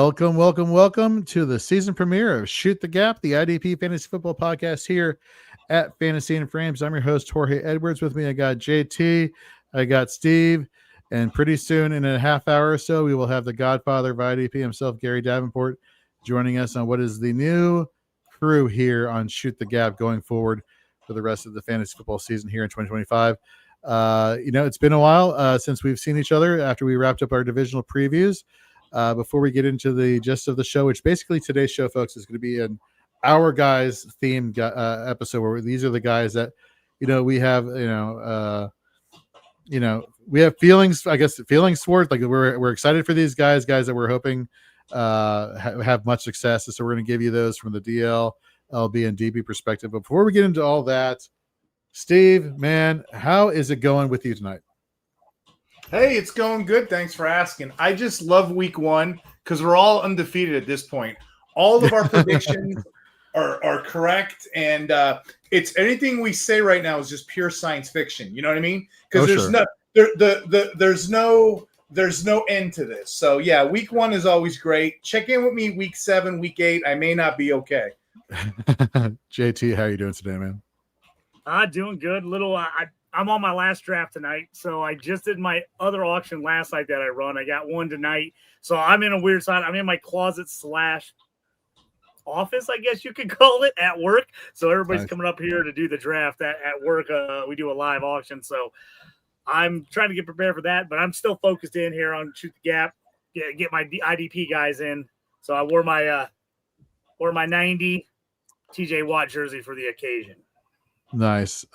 Welcome to the season premiere of Shoot the Gap, the IDP Fantasy Football podcast here at Fantasy and Frames. I'm your host, Jorge Edwards. With me, I got JT, I got Steve, and pretty soon, in a half hour or so, we will have the godfather of IDP himself, Gary Davenport, joining us on what is the new crew here on Shoot the Gap going forward for the rest of the fantasy football season here in 2025. It's been a while since we've seen each other after we wrapped up our divisional previews. Before we get into the gist of the show, which basically today's show, folks, is going to be an Our Guys themed episode where these are the guys that, we have, we have feelings towards. Like we're excited for these guys that we're hoping have much success. And so we're going to give you those from the DL, LB, and DB perspective. But before we get into all that, Steve, man, how is it going with you tonight? Hey, it's going good. Thanks for asking. I just love week one because we're all undefeated at this point. All of our predictions are correct, and it's anything we say right now is just pure science fiction. You know what I mean? Because there's no end to this. So yeah, week one is always great. Check in with me week 7, week 8. I may not be okay. JT, how are you doing today, man? Doing good. I'm on my last draft tonight, so I just did my other auction last night that I run. I got one tonight, so I'm in a weird side. I'm in my closet / office, I guess you could call it, at work. So everybody's coming up here to do the draft at work. We do a live auction, so I'm trying to get prepared for that, but I'm still focused in here on Shoot the Gap, get my IDP guys in. So I wore my 90 TJ Watt jersey for the occasion. Nice.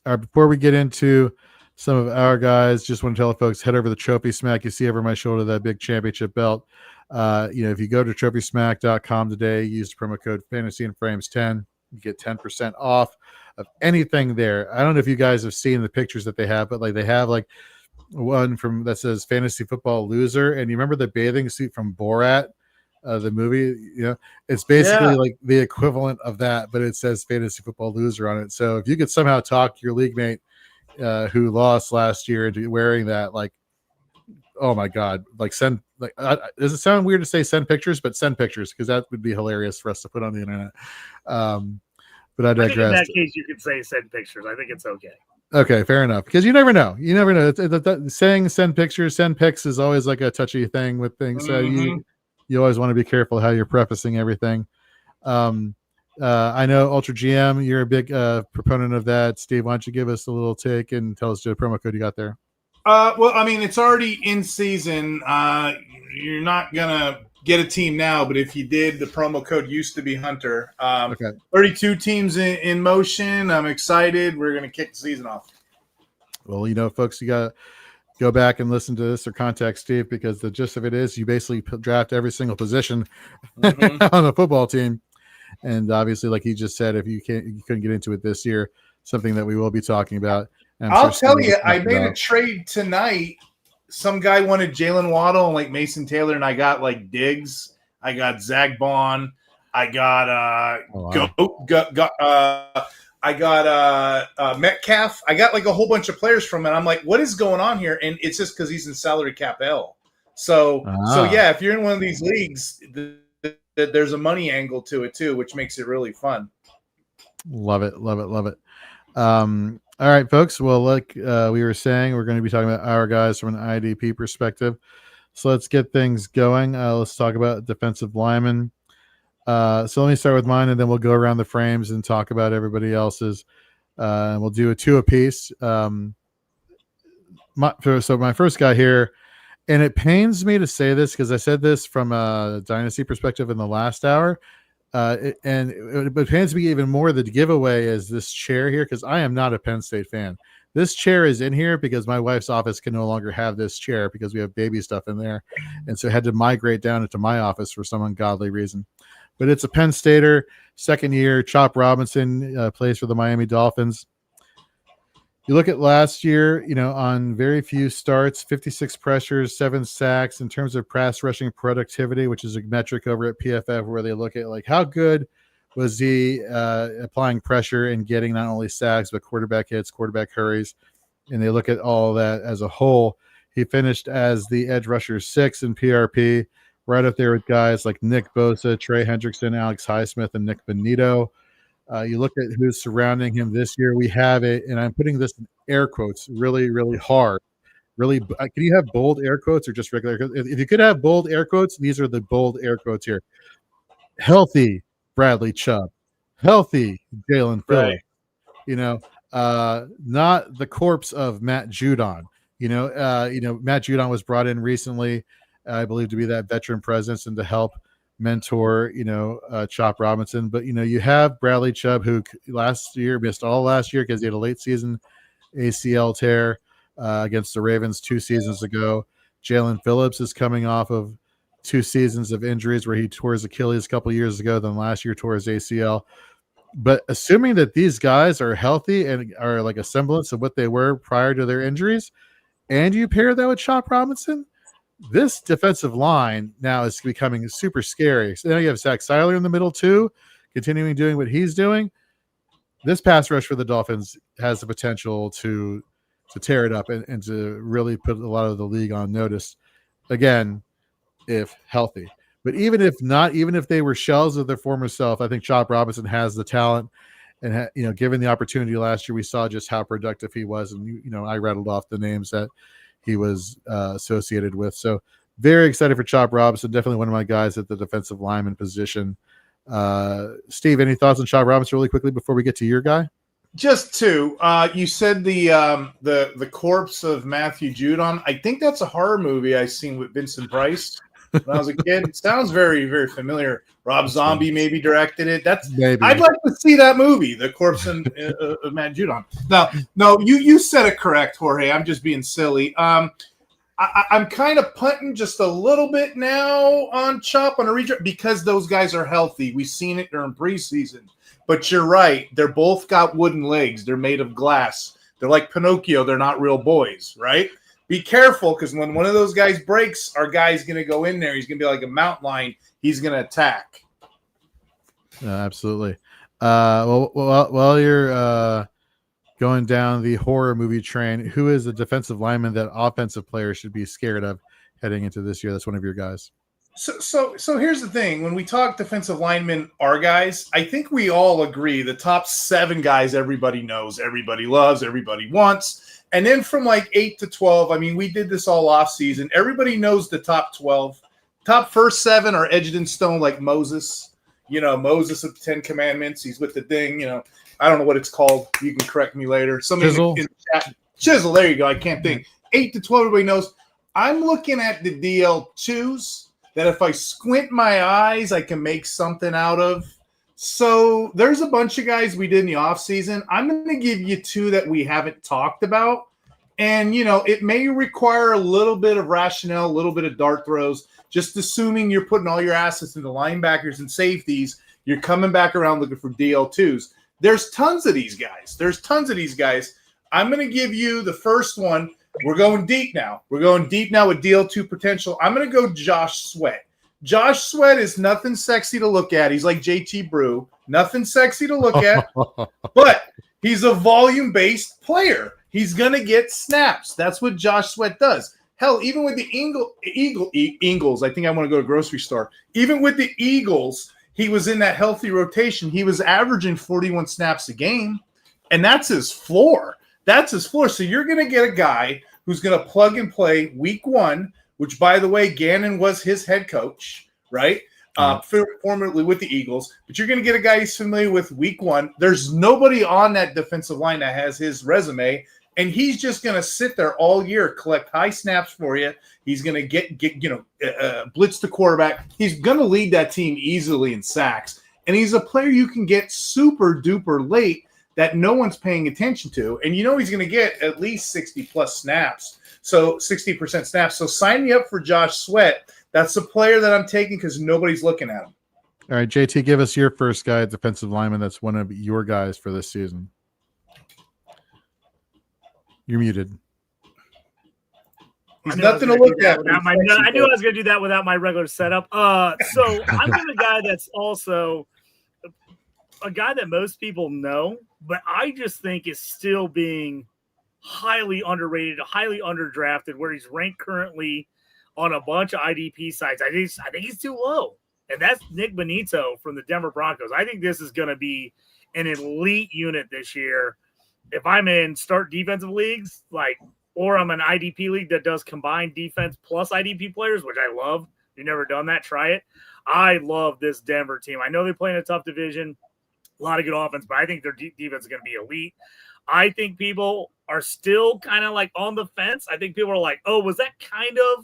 Before we get into some of our guys, just want to tell folks, head over to the Trophy Smack. You see over my shoulder that big championship belt. If you go to trophysmack.com today, use the promo code Fantasy and Frames 10, you get 10% off of anything there. I don't know if you guys have seen the pictures that they have, but they have one from that says Fantasy Football Loser, and you remember the bathing suit from Borat? The movie, it's basically the equivalent of that, but it says Fantasy Football Loser on it. So if you could somehow talk your league mate who lost last year into wearing that, oh my God, does it sound weird to say send pictures, but send pictures, because that would be hilarious for us to put on the internet. But I digress. I think in that case, you could say send pictures. I think it's okay. Okay, fair enough. Because you never know. Saying send pictures, send pics is always a touchy thing with things. Mm-hmm. So you always want to be careful how you're prefacing everything. I know Ultra GM, you're a big proponent of that. Steve, why don't you give us a little take and tell us the promo code you got there? Well, I mean, it's already in season. You're not going to get a team now, but if you did, the promo code used to be Hunter. Okay. 32 teams in motion. I'm excited. We're going to kick the season off. Well, folks, you got to go back and listen to this or contact Steve, because the gist of it is you basically draft every single position on the football team. And obviously, like he just said, if you couldn't get into it this year, something that we will be talking about. I'll tell you, I made a trade tonight. Some guy wanted Jalen Waddle and Mason Taylor, and I got Diggs. I got Zagbon. I got I got Metcalf. I got a whole bunch of players from it. I'm like, what is going on here? And it's just because he's in salary cap L. So yeah, if you're in one of these leagues, there's a money angle to it too, which makes it really fun. Love it. All right, folks. Well, like we were saying, we're going to be talking about our guys from an IDP perspective. So let's get things going. Let's talk about defensive linemen. So let me start with mine, and then we'll go around the frames and talk about everybody else's. We'll do a 2 apiece. So my first guy here, and it pains me to say this because I said this from a Dynasty perspective in the last hour, it pains me even more. The giveaway is this chair here, because I am not a Penn State fan. This chair is in here because my wife's office can no longer have this chair because we have baby stuff in there, and so it had to migrate down into my office for some ungodly reason. But it's a Penn Stater, second year. Chop Robinson plays for the Miami Dolphins. You look at last year, on very few starts, 56 pressures, 7 sacks. In terms of pass rushing productivity, which is a metric over at PFF where they look at how good was he applying pressure and getting not only sacks but quarterback hits, quarterback hurries, and they look at all of that as a whole. He finished as the edge rusher 6 in PRP, right up there with guys like Nick Bosa, Trey Hendrickson, Alex Highsmith, and Nick Benito. You look at who's surrounding him this year. We have it, and I'm putting this in air quotes really, really hard. Really, can you have bold air quotes or just regular? If you could have bold air quotes, these are the bold air quotes here. Healthy Bradley Chubb, healthy Jalen Phillips. Not the corpse of Matt Judon. Matt Judon was brought in recently, I believe, to be that veteran presence and to help mentor, Chop Robinson. But, you have Bradley Chubb, who last year missed all last year because he had a late season ACL tear against the Ravens 2 seasons ago. Jalen Phillips is coming off of 2 seasons of injuries where he tore his Achilles a couple years ago, then last year tore his ACL. But assuming that these guys are healthy and are like a semblance of what they were prior to their injuries, and you pair that with Chop Robinson, this defensive line now is becoming super scary. So now you have Zach Seiler in the middle too, continuing doing what he's doing. This pass rush for the Dolphins has the potential to tear it up and to really put a lot of the league on notice. Again, if healthy. But even if not, even if they were shells of their former self, I think Chop Robinson has the talent. And, given the opportunity last year, we saw just how productive he was. And, I rattled off the names that he was associated with. So very excited for Chop Robinson. Definitely one of my guys at the defensive lineman position. Steve, any thoughts on Chop Robinson really quickly before we get to your guy? Just 2. You said the corpse of Matthew Judon. I think that's a horror movie I seen with Vincent Price when I was a kid. It sounds very, very familiar. Rob Zombie maybe directed it. I'd like to see that movie, The Corpse of Matt Judon. No, you said it correct, Jorge. I'm just being silly. I'm kind of punting just a little bit now on Chop on a redraft because those guys are healthy. We've seen it during preseason. But you're right. They're both got wooden legs. They're made of glass. They're like Pinocchio. They're not real boys, right? Be careful because when one of those guys breaks, our guy's going to go in there. He's going to be like a mountain lion. He's going to attack. Absolutely. While you're going down the horror movie train, who is a defensive lineman that offensive players should be scared of heading into this year? That's one of your guys. So here's the thing. When we talk defensive linemen, our guys, I think we all agree the top 7 guys everybody knows, everybody loves, everybody wants. And then from like 8 to 12, I mean, we did this all off season. Everybody knows the top 12. Top first 7 are edged in stone like Moses. Moses of the 10 Commandments. He's with the thing, I don't know what it's called. You can correct me later. Chisel. In the chat. Chisel, there you go. I can't think. 8 to 12, everybody knows. I'm looking at the DL2s. That if I squint my eyes, I can make something out of. So there's a bunch of guys we did in the offseason. I'm going to give you 2 that we haven't talked about. And, it may require a little bit of rationale, a little bit of dart throws, just assuming you're putting all your assets into linebackers and safeties. You're coming back around looking for DL2s. There's tons of these guys. I'm going to give you the first one. We're going deep now. With DL2 potential. I'm going to go Josh Sweat. Josh Sweat is nothing sexy to look at. He's like JT Brew. Nothing sexy to look at. But he's a volume-based player. He's going to get snaps. That's what Josh Sweat does. Hell, even with the Eagles, I think I want to go to a grocery store. Even with the Eagles, he was in that healthy rotation. He was averaging 41 snaps a game, and that's his floor. So you're going to get a guy who's going to plug and play week 1, which, by the way, Gannon was his head coach, right? Formerly with the Eagles. But you're going to get a guy who's familiar with week 1. There's nobody on that defensive line that has his resume, and he's just going to sit there all year, collect high snaps for you. He's going to blitz the quarterback. He's going to lead that team easily in sacks. And he's a player you can get super duper late that no one's paying attention to. And he's going to get at least 60-plus snaps, so 60% snaps. So sign me up for Josh Sweat. That's the player that I'm taking because nobody's looking at him. All right, JT, give us your first guy, defensive lineman that's one of your guys for this season. You're muted. There's nothing to look at. I knew I was going to do that without my regular setup. So I'm going to guy that's also a guy that most people know, but I just think is still being highly underrated, highly underdrafted, where he's ranked currently on a bunch of IDP sites. I think he's too low. And that's Nick Bonito from the Denver Broncos. I think this is going to be an elite unit this year. If I'm in start defensive leagues, or I'm an IDP league that does combined defense plus IDP players, which I love. If you've never done that, try it. I love this Denver team. I know they play in a tough division, a lot of good offense, but I think their defense is going to be elite. I think people are still kind of on the fence. I think people are like, oh, was that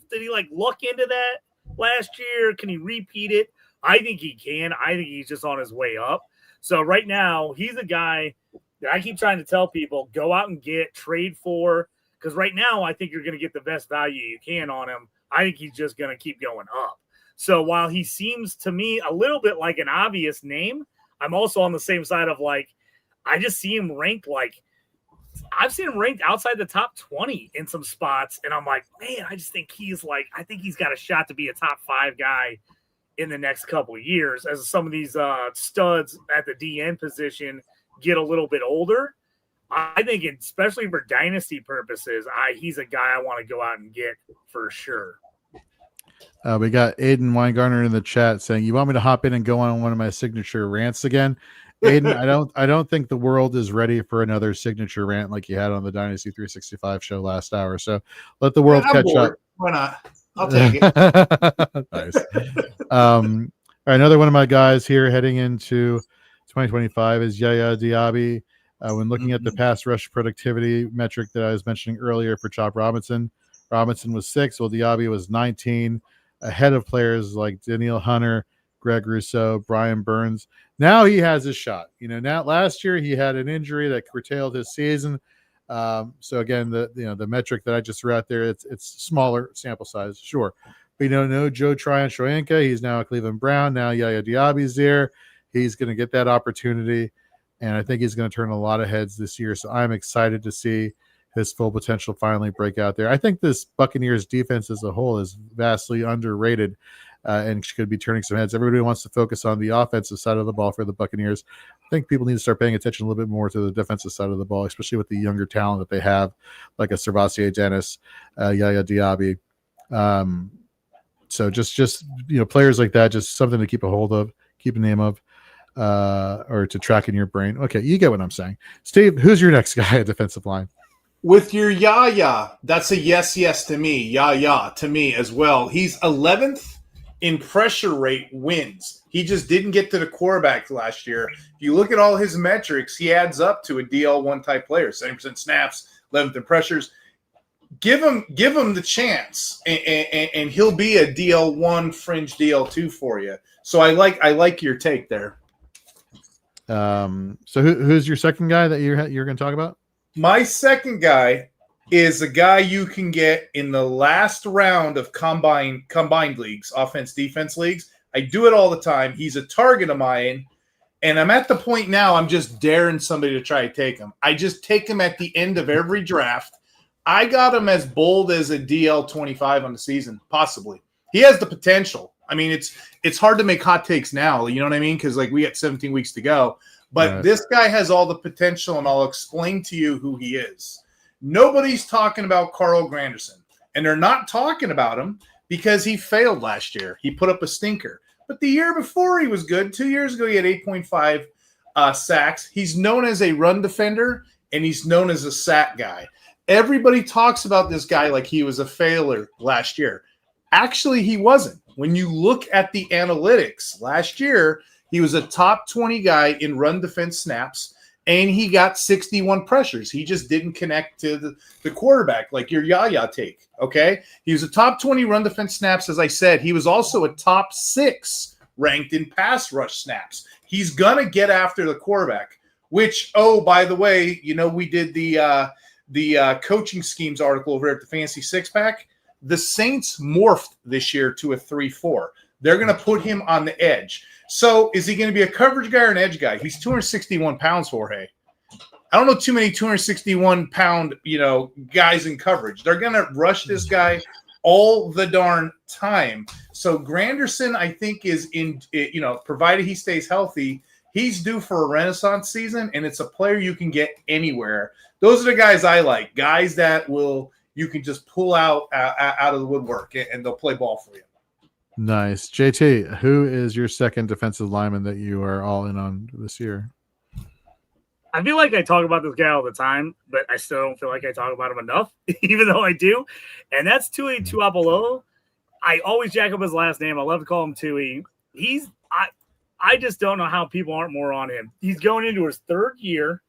did he luck into that last year? Can he repeat it? I think he can. I think he's just on his way up. So right now, he's a guy that I keep trying to tell people, go out and trade for, because right now I think you're going to get the best value you can on him. I think he's just going to keep going up. So while he seems to me a little bit like an obvious name, I'm also on the same side of I just see him ranked I've seen him ranked outside the top 20 in some spots. And I'm like, man, I just think I think he's got a shot to be a top 5 guy in the next couple of years as some of these studs at the DN position get a little bit older. I think, especially for dynasty purposes, he's a guy I want to go out and get for sure. We got Aiden Weingartner in the chat saying, you want me to hop in and go on one of my signature rants again? Aiden, I don't think the world is ready for another signature rant like you had on the Dynasty 365 show last hour. So let the world catch up. Why not? I'll take it. Nice. All right, another one of my guys here heading into 2025 is Yaya Diaby. When looking at the pass rush productivity metric that I was mentioning earlier for Chop Robinson was 6, while Diaby was 19, ahead of players like Danielle Hunter, Greg Rousseau, Brian Burns. Now he has his shot. Now last year he had an injury that curtailed his season. So again, the metric that I just threw out there, it's smaller sample size, sure. But no Joe Tryon-Shoyinka. He's now a Cleveland Brown. Now Yaya Diaby's there. He's going to get that opportunity, and I think he's going to turn a lot of heads this year. So I'm excited to see his full potential finally break out there. I think this Buccaneers defense as a whole is vastly underrated and could be turning some heads. Everybody wants to focus on the offensive side of the ball for the Buccaneers. I think people need to start paying attention a little bit more to the defensive side of the ball, especially with the younger talent that they have, like a Servassier Dennis, Yaya Diaby. So just players like that, just something to keep a hold of, keep a name of, or to track in your brain. Okay, you get what I'm saying. Steve, who's your next guy at defensive line? With your Yaya, that's a yes to me. Yaya to me as well. He's 11th in pressure rate wins. He just didn't get to the quarterback last year. If you look at all his metrics, he adds up to a DL1 type player. 70% snaps, 11th in pressures. Give him the chance, and he'll be a DL1 fringe DL2 for you. So I like your take there. So who's your second guy that you're going to talk about? My second guy is a guy you can get in the last round of combined leagues, offense, defense leagues. I do it all the time. He's a target of mine, and I'm at the point now I'm just daring somebody to try to take him. I just take him at the end of every draft. I got him as bold as a DL 25 on the season, possibly. He has the potential. I mean, it's hard to make hot takes now, you know what I mean? Because we got 17 weeks to go. But right. This guy has all the potential, and I'll explain to you who he is. Nobody's talking about Carl Granderson, and they're not talking about him because he failed last year. He put up a stinker. But the year before he was good. 2 years ago, he had 8.5 sacks. He's known as a run defender, and he's known as a sack guy. Everybody talks about this guy like he was a failure last year. Actually, he wasn't. When you look at the analytics last year, he was a top 20 guy in run defense snaps, and he got 61 pressures. He just didn't connect to the quarterback like your Yaya take, okay? He was a top 20 run defense snaps, as I said. He was also a top 6 ranked in pass rush snaps. He's going to get after the quarterback, which, oh, by the way, we did the coaching schemes article over at the Fantasy Six Pack. The Saints morphed this year to a 3-4. They're going to put him on the edge. So is he going to be a coverage guy or an edge guy? He's 261 pounds, Jorge. I don't know too many 261-pound, guys in coverage. They're going to rush this guy all the darn time. So Granderson, I think, is in, provided he stays healthy, he's due for a renaissance season, and it's a player you can get anywhere. Those are the guys I like, guys that will, you can just pull out of the woodwork, and they'll play ball for you. Nice. JT, who is your second defensive lineman that you are all in on this year? I feel like I talk about this guy all the time, but I still don't feel like I talk about him enough, even though I do. And that's Tui Tuapolo. I always jack up his last name. I love to call him Tui. I just don't know how people aren't more on him. He's going into his third year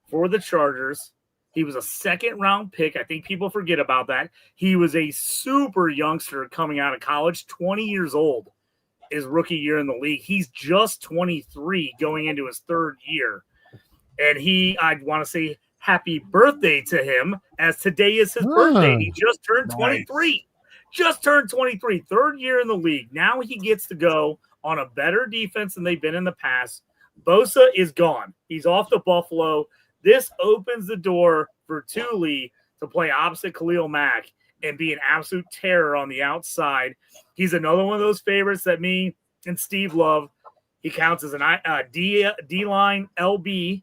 for the Chargers. He was a second-round pick. I think people forget about that. He was a super youngster coming out of college, 20 years old, his rookie year in the league. He's just 23 going into his third year. And I'd want to say happy birthday to him, as today is his birthday. He just turned 23. Nice. Just turned 23, third year in the league. Now he gets to go on a better defense than they've been in the past. Bosa is gone. He's off to Buffalo. This opens the door for Tuli to play opposite Khalil Mack and be an absolute terror on the outside. He's another one of those favorites that me and Steve love. He counts as an D-line LB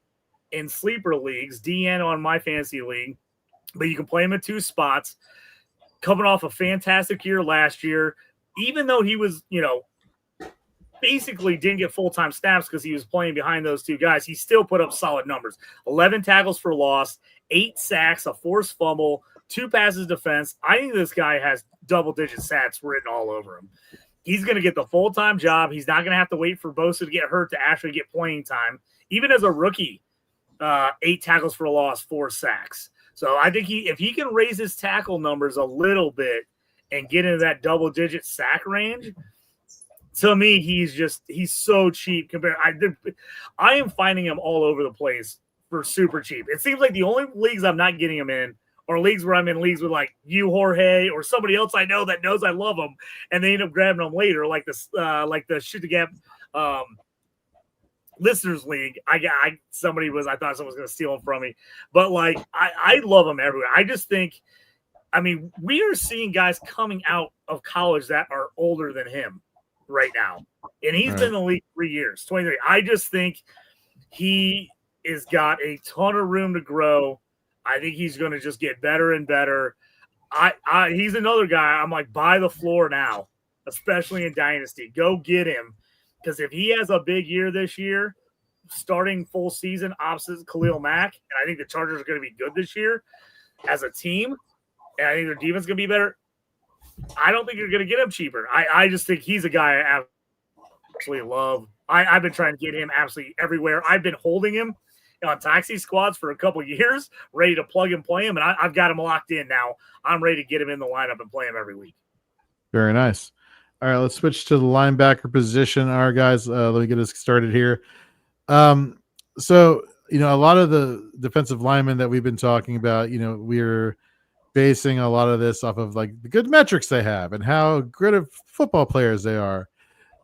in sleeper leagues, DN on my fantasy league, but you can play him at two spots. Coming off a fantastic year last year, even though he was, basically didn't get full-time snaps because he was playing behind those two guys, he still put up solid numbers. 11 tackles for loss, 8 sacks, a forced fumble, 2 passes defense. I think this guy has double-digit stats written all over him. He's going to get the full-time job. He's not going to have to wait for Bosa to get hurt to actually get playing time. Even as a rookie, 8 tackles for loss, 4 sacks. So I think if he can raise his tackle numbers a little bit and get into that double-digit sack range, to me, he's so cheap compared. I am finding him all over the place for super cheap. It seems like the only leagues I'm not getting him in are leagues where I'm in leagues with like you, Jorge, or somebody else I know that knows I love him, and they end up grabbing him later, like the Shoot the Gap listeners league. I thought someone was going to steal him from me, but like I love him everywhere. I just think, we are seeing guys coming out of college that are older than him right now, and he's been in the league 3 years, 23. I just think he has got a ton of room to grow. I think he's going to just get better and better. He's another guy I'm like, buy the floor now, especially in Dynasty. Go get him. Because if he has a big year this year, starting full season opposite Khalil Mack, and I think the Chargers are going to be good this year as a team, and I think their defense is going to be better, I don't think you're going to get him cheaper. I just think he's a guy I absolutely love. I've been trying to get him absolutely everywhere. I've been holding him on taxi squads for a couple of years, ready to plug and play him, and I've got him locked in now. I'm ready to get him in the lineup and play him every week. Very nice. All right, let's switch to the linebacker position. All right, guys, let me get us started here. So, a lot of the defensive linemen that we've been talking about, we're basing a lot of this off of like the good metrics they have and how good of football players they are.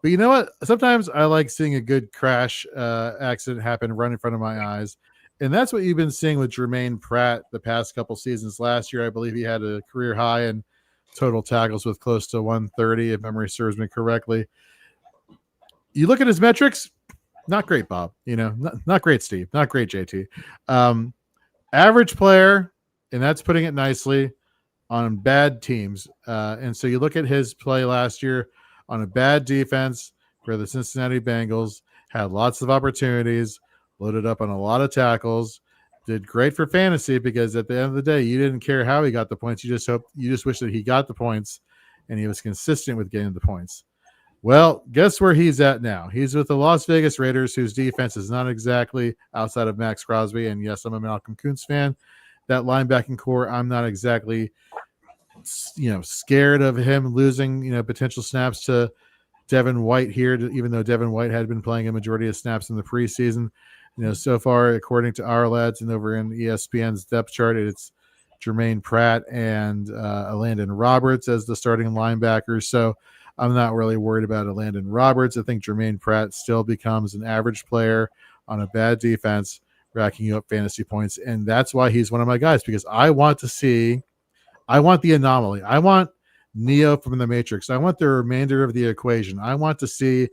But you know what? Sometimes I like seeing a good crash accident happen right in front of my eyes. And that's what you've been seeing with Jermaine Pratt the past couple seasons. Last year, I believe he had a career high in total tackles with close to 130, if memory serves me correctly. You look at his metrics, not great, Bob. Not great, Steve. Not great, JT. Average player, and that's putting it nicely, on bad teams. And so you look at his play last year on a bad defense where the Cincinnati Bengals had lots of opportunities, loaded up on a lot of tackles, did great for fantasy because at the end of the day, you didn't care how he got the points. You just wish that he got the points and he was consistent with getting the points. Well, guess where he's at now? He's with the Las Vegas Raiders, whose defense is not exactly outside of Max Crosby. And yes, I'm a Malcolm Kuntz fan. That linebacking core, I'm not exactly, scared of him losing, potential snaps to Devin White here, even though Devin White had been playing a majority of snaps in the preseason. So far, according to our lads and over in ESPN's depth chart, it's Jermaine Pratt and Landon Roberts as the starting linebackers. So I'm not really worried about Landon Roberts. I think Jermaine Pratt still becomes an average player on a bad defense, racking you up fantasy points. And that's why he's one of my guys, because I want the anomaly. I want Neo from the Matrix. I want the remainder of the equation. I want to see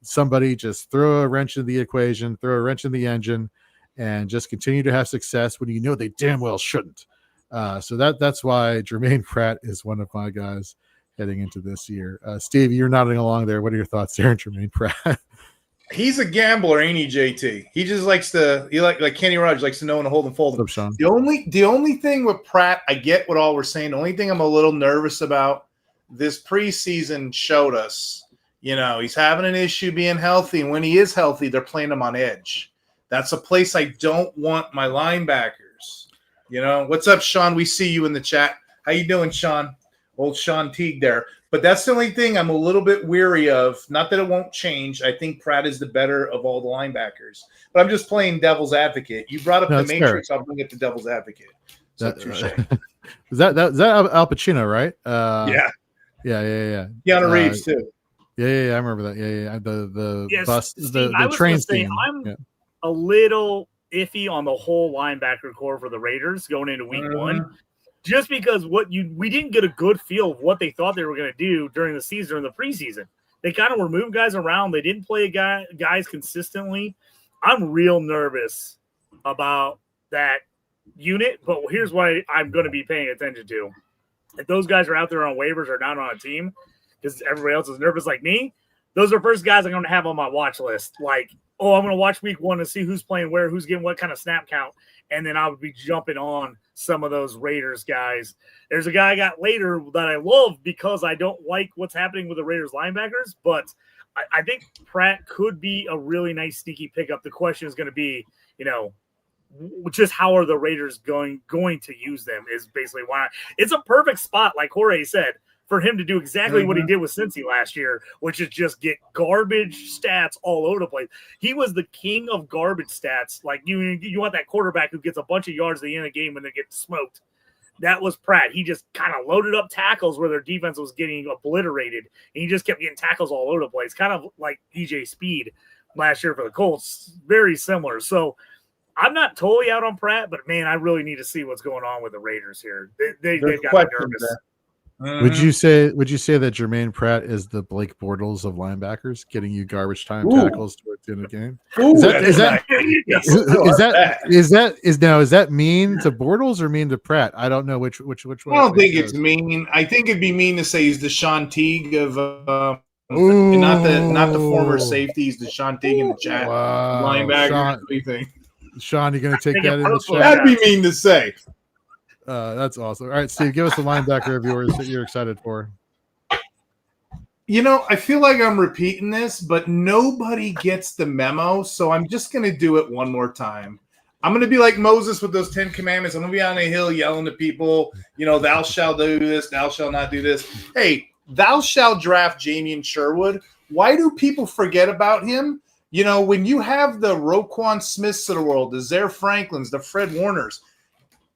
somebody just throw a wrench in the equation, throw a wrench in the engine, and just continue to have success when they damn well shouldn't. So that's why Jermaine Pratt is one of my guys heading into this year. Steve, you're nodding along there. What are your thoughts there on Jermaine Pratt? He's a gambler, ain't he, JT? He just likes to, like Kenny Rogers likes to know when to hold and fold. What's up, Sean? The only thing with Pratt, I get what all we're saying. The only thing I'm a little nervous about, this preseason showed us, he's having an issue being healthy. And when he is healthy, they're playing him on edge. That's a place I don't want my linebackers. What's up, Sean? We see you in the chat. How you doing, Sean? Old Sean Teague there. But that's the only thing I'm a little bit weary of. Not that it won't change. I think Pratt is the better of all the linebackers. But I'm just playing devil's advocate. You brought up the Matrix. Fair. I'll bring it to devil's advocate. So is that Al Pacino, right? Yeah. Keanu Reeves too. Yeah. I remember that. Yeah. The bus, Steve, the train scene. I'm a little iffy on the whole linebacker core for the Raiders going into week one. Just because we didn't get a good feel of what they thought they were going to do during the season or in the preseason. They kind of were moving guys around. They didn't play guys consistently. I'm real nervous about that unit, but here's why I'm going to be paying attention to. If those guys are out there on waivers or not on a team, because everybody else is nervous like me, those are first guys I'm going to have on my watch list. Like, I'm going to watch week one and see who's playing where, who's getting what kind of snap count, and then I would be jumping on some of those Raiders guys. There's a guy I got later that I love because I don't like what's happening with the Raiders linebackers, but I think Pratt could be a really nice sneaky pickup. The question is going to be, just how are the Raiders going to use them is basically why. It's a perfect spot, like Jorge said, for him to do exactly what he did with Cincy last year, which is just get garbage stats all over the place. He was the king of garbage stats. Like you want that quarterback who gets a bunch of yards at the end of the game when they get smoked. That was Pratt. He just kind of loaded up tackles where their defense was getting obliterated, and he just kept getting tackles all over the place, kind of like DJ Speed last year for the Colts. Very similar. So I'm not totally out on Pratt, but, man, I really need to see what's going on with the Raiders here. They've got me nervous. Would you say that Jermaine Pratt is the Blake Bortles of linebackers, getting you garbage time tackles towards the end of the game? Is that mean to Bortles or mean to Pratt? I don't know which one. I don't think it's mean. I think it'd be mean to say he's the Sean Teague of not the former safety. He's the Sean Teague in the chat. Wow. Linebacker. What do you think? Sean, you going to take that in the chat? That'd be mean to say. That's awesome. All right, Steve, give us the linebacker reviewers that you're excited for. I feel like I'm repeating this, but nobody gets the memo, so I'm just going to do it one more time. I'm going to be like Moses with those 10 commandments. I'm going to be on a hill yelling to people, thou shalt do this, thou shalt not do this. Hey, thou shalt draft Jamien Sherwood. Why do people forget about him? When you have the Roquan Smiths of the world, the Zaire Franklins, the Fred Warners,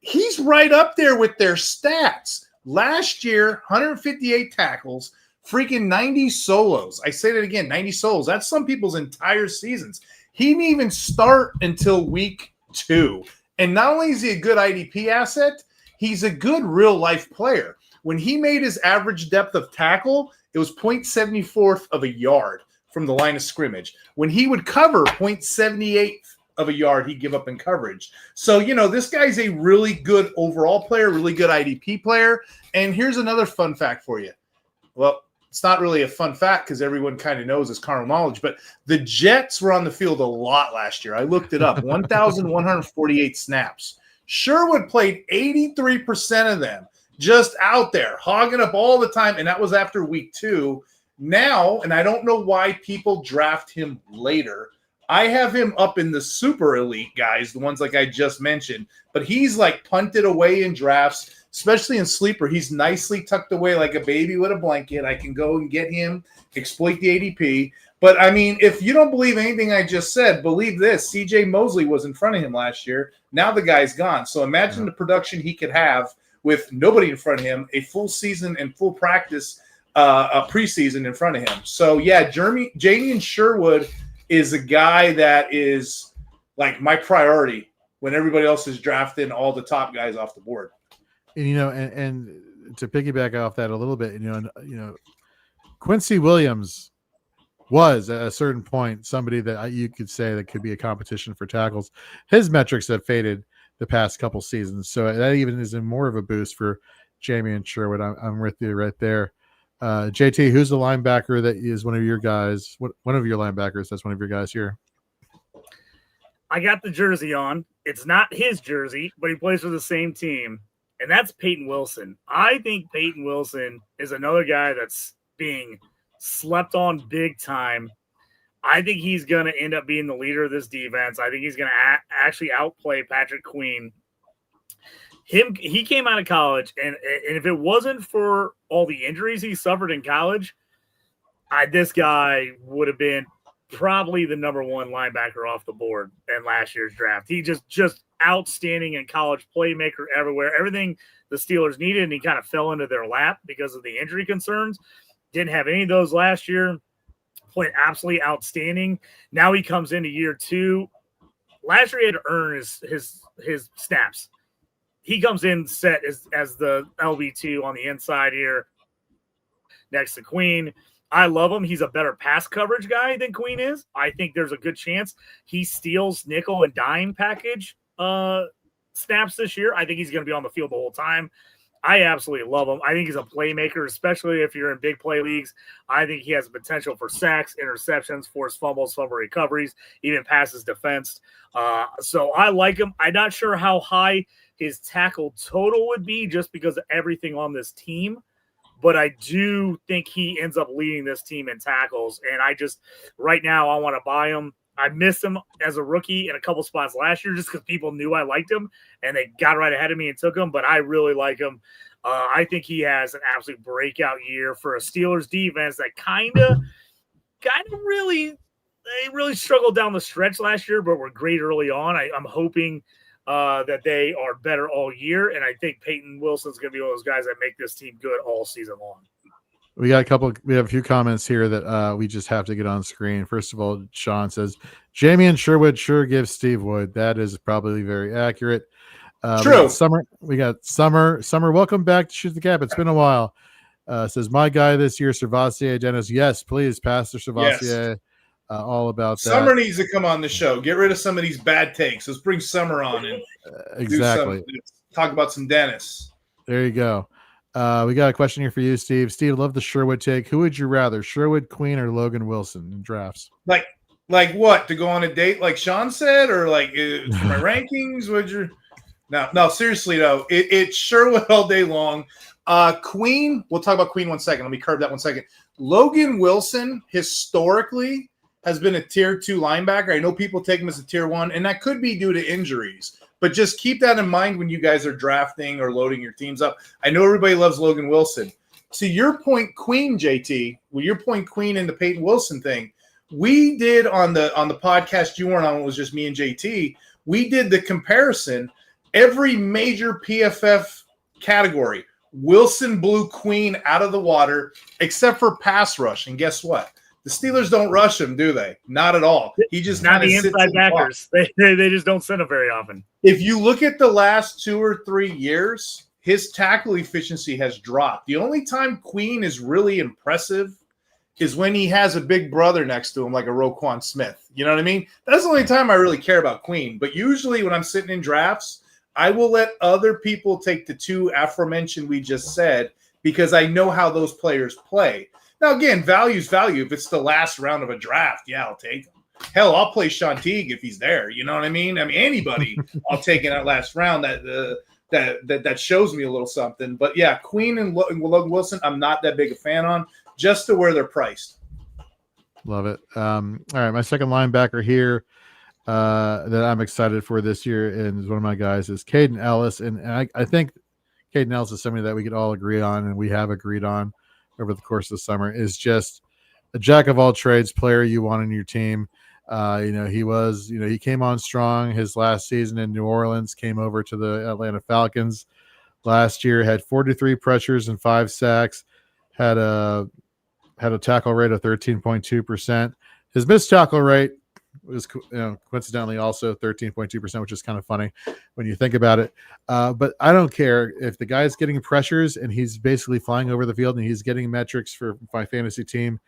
he's right up there with their stats. Last year, 158 tackles, freaking 90 solos. I say that again, 90 solos. That's some people's entire seasons. He didn't even start until week 2. And not only is he a good IDP asset, he's a good real-life player. When he made his average depth of tackle, it was 0.74 of a yard from the line of scrimmage. When he would cover 0.78 of a yard, he'd give up in coverage. So, this guy's a really good overall player, really good IDP player. And here's another fun fact for you. Well, it's not really a fun fact because everyone kind of knows it's carnal knowledge, but the Jets were on the field a lot last year. I looked it up, 1,148 snaps. Sherwood played 83% of them, just out there, hogging up all the time, and that was after week 2. Now, and I don't know why people draft him later, I have him up in the super elite guys, the ones like I just mentioned, but he's like punted away in drafts, especially in sleeper. He's nicely tucked away like a baby with a blanket. I can go and get him, exploit the ADP. But, I mean, if you don't believe anything I just said, believe this. C.J. Mosley was in front of him last year. Now the guy's gone. So imagine the production he could have with nobody in front of him, a full season and full practice, a preseason in front of him. So, yeah, Jamien Sherwood is a guy that is like my priority when everybody else is drafting all the top guys off the board. And and to piggyback off that a little bit, Quincy Williams was at a certain point somebody that you could say that could be a competition for tackles. His metrics have faded the past couple seasons. So that even is more of a boost for Jamie Sherwood. I'm with you right there. JT, who's the linebacker that is one of your guys? One of your linebackers that's one of your guys here? I got the jersey on. It's not his jersey, but he plays for the same team, and that's Peyton Wilson. I think Peyton Wilson is another guy that's being slept on big time. I think he's going to end up being the leader of this defense. I think he's going to actually outplay Patrick Queen. He came out of college, and if it wasn't for all the injuries he suffered in college, this guy would have been probably the number one linebacker off the board in last year's draft. He just outstanding in college, playmaker everywhere, everything the Steelers needed, and he kind of fell into their lap because of the injury concerns. Didn't have any of those last year. Played absolutely outstanding. Now he comes into year 2. Last year he had to earn his snaps. He comes in set as the LB2 on the inside here next to Queen. I love him. He's a better pass coverage guy than Queen is. I think there's a good chance he steals nickel and dime package snaps this year. I think he's going to be on the field the whole time. I absolutely love him. I think he's a playmaker, especially if you're in big play leagues. I think he has potential for sacks, interceptions, forced fumbles, fumble recoveries, even passes defense. So I like him. I'm not sure how high his tackle total would be just because of everything on this team. But I do think he ends up leading this team in tackles. And right now, I want to buy him. I missed him as a rookie in a couple spots last year just because people knew I liked him and they got right ahead of me and took him. But I really like him. I think he has an absolute breakout year for a Steelers defense that kind of really struggled down the stretch last year, but were great early on. I'm hoping that they are better all year. And I think Peyton Wilson's going to be one of those guys that make this team good all season long. We have a few comments here that we just have to get on screen. First of all, Sean says, Jamie and Sherwood sure gives Steve Wood. That is probably very accurate. True. We got Summer. Welcome back to Shoot the Cap. It's been a while. Says, my guy this year, Servassier Dennis. Yes, please, Pastor Servassier. Yes. All about that. Summer needs to come on the show. Get rid of some of these bad takes. Let's bring Summer on and exactly talk about some Dennis. There you go. We got a question here for you, Steve. Steve, love the Sherwood take. Who would you rather, Sherwood, Queen, or Logan Wilson in drafts? Like what? To go on a date, like Sean said, or like for my rankings? Would you? No. Seriously though, it's Sherwood all day long. Queen. We'll talk about Queen 1 second. Let me curb that 1 second. Logan Wilson historically has been a tier 2 linebacker. I know people take him as a tier 1, and that could be due to injuries. But just keep that in mind when you guys are drafting or loading your teams up. I know everybody loves Logan Wilson. To your point, Queen, JT, your point, Queen, and the Peyton Wilson thing, we did on the podcast you weren't on, it was just me and JT, we did the comparison. Every major PFF category, Wilson blew Queen out of the water, except for pass rush. And guess what? The Steelers don't rush him, do they? Not at all. He just not the inside backers. They just don't send him very often. If you look at the last 2 or 3 years, his tackle efficiency has dropped. The only time Queen is really impressive is when he has a big brother next to him, like a Roquan Smith. You know what I mean? That's the only time I really care about Queen. But usually when I'm sitting in drafts, I will let other people take the 2 aforementioned we just said because I know how those players play. Now, again, value's value. If it's the last round of a draft, yeah, I'll take him. Hell, I'll play Sean Teague if he's there. You know what I mean? Anybody I'll take in that last round that shows me a little something. But, yeah, Queen and Logan Wilson, I'm not that big a fan on, just to where they're priced. Love it. All right, my second linebacker here that I'm excited for this year and is one of my guys is Caden Ellis. And I think Caden Ellis is somebody that we could all agree on and we have agreed on over the course of the summer, is just a jack of all trades player you want on your team. He came on strong his last season in New Orleans, came over to the Atlanta Falcons last year, had 43 pressures and 5 sacks, had a tackle rate of 13.2%. His missed tackle rate was coincidentally also 13.2%, which is kind of funny when you think about it. But I don't care if the guy's getting pressures and he's basically flying over the field and he's getting metrics for my fantasy team,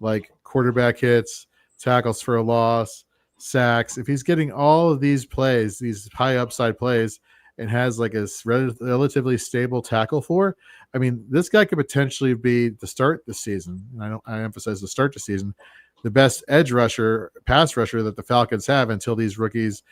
like quarterback hits, tackles for a loss, sacks, if he's getting all of these plays, these high upside plays, and has like a relatively stable tackle for, I mean, this guy could potentially be the start this season. And I emphasize the start this season, the best edge rusher, pass rusher that the Falcons have until these rookies,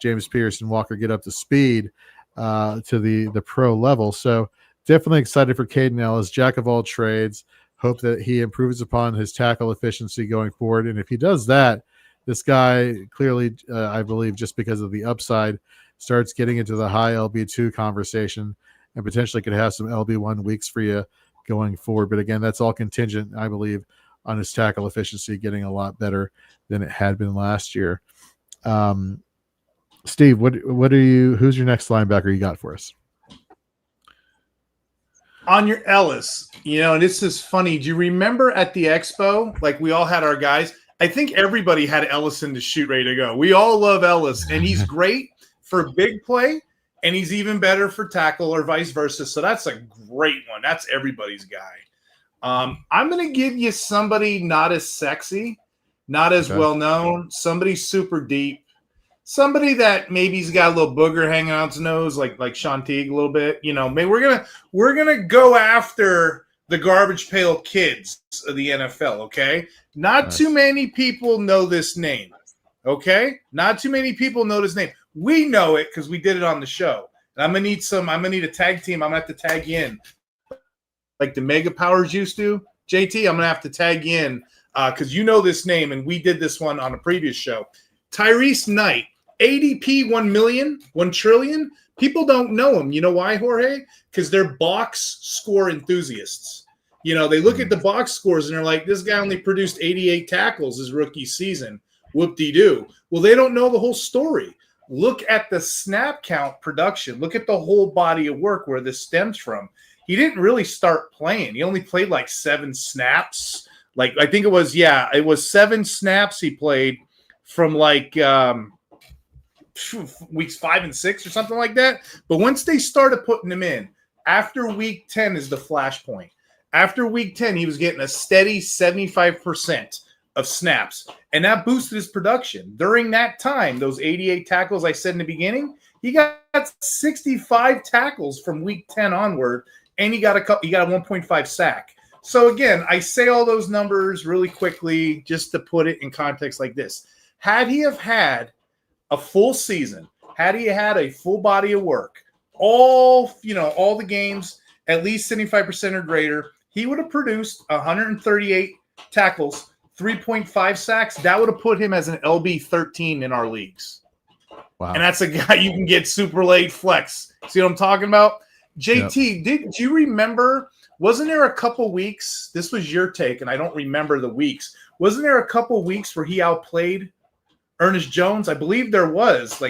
James Pierce and Walker, get up to speed to the pro level. So definitely excited for Caden Ellis, jack of all trades. Hope that he improves upon his tackle efficiency going forward. And if he does that, this guy clearly, I believe, just because of the upside, starts getting into the high LB2 conversation and potentially could have some LB1 weeks for you going forward. But again, that's all contingent, I believe, on his tackle efficiency getting a lot better than it had been last year. Steve, who's your next linebacker you got for us? On your Ellis, and this is funny. Do you remember at the expo, like we all had our guys? I think everybody had Ellis in the shoot ready to go. We all love Ellis, and he's great for big play, and he's even better for tackle or vice versa. So that's a great one. That's everybody's guy. I'm going to give you somebody not as sexy, not as well known, somebody super deep. Somebody that maybe he's got a little booger hanging out his nose, like Sean Teague a little bit. Maybe we're gonna go after the garbage pail kids of the NFL. Okay, not too many people know this name. Okay, not too many people know this name. We know it because we did it on the show. And I'm gonna need a tag team. I'm gonna have to tag you in, like the Mega Powers used to. JT, I'm gonna have to tag you in because you know this name, and we did this one on a previous show. Tyrese Knight. ADP 1 million, 1 trillion. People don't know him. You know why, Jorge? Because they're box score enthusiasts. They look at the box scores and they're like, this guy only produced 88 tackles his rookie season. Whoop-de-doo. Well, they don't know the whole story. Look at the snap count production. Look at the whole body of work where this stems from. He didn't really start playing. He only played like 7 snaps. Like, I think it was 7 snaps he played from like weeks 5 and 6 or something like that. But once they started putting him in, after week 10 is the flashpoint. After week 10, he was getting a steady 75% of snaps, and that boosted his production. During that time, those 88 tackles I said in the beginning, he got 65 tackles from week 10 onward, and he got a 1.5 sack. So again, I say all those numbers really quickly just to put it in context like this. Had he have had a full season, had he had a full body of work, all the games, at least 75% or greater, he would have produced 138 tackles, 3.5 sacks. That would have put him as an LB 13 in our leagues. Wow. And that's a guy you can get super late flex. See what I'm talking about? JT, Did you remember, wasn't there a couple weeks, this was your take, and I don't remember the weeks, wasn't there a couple weeks where he outplayed Ernest Jones? I believe there was.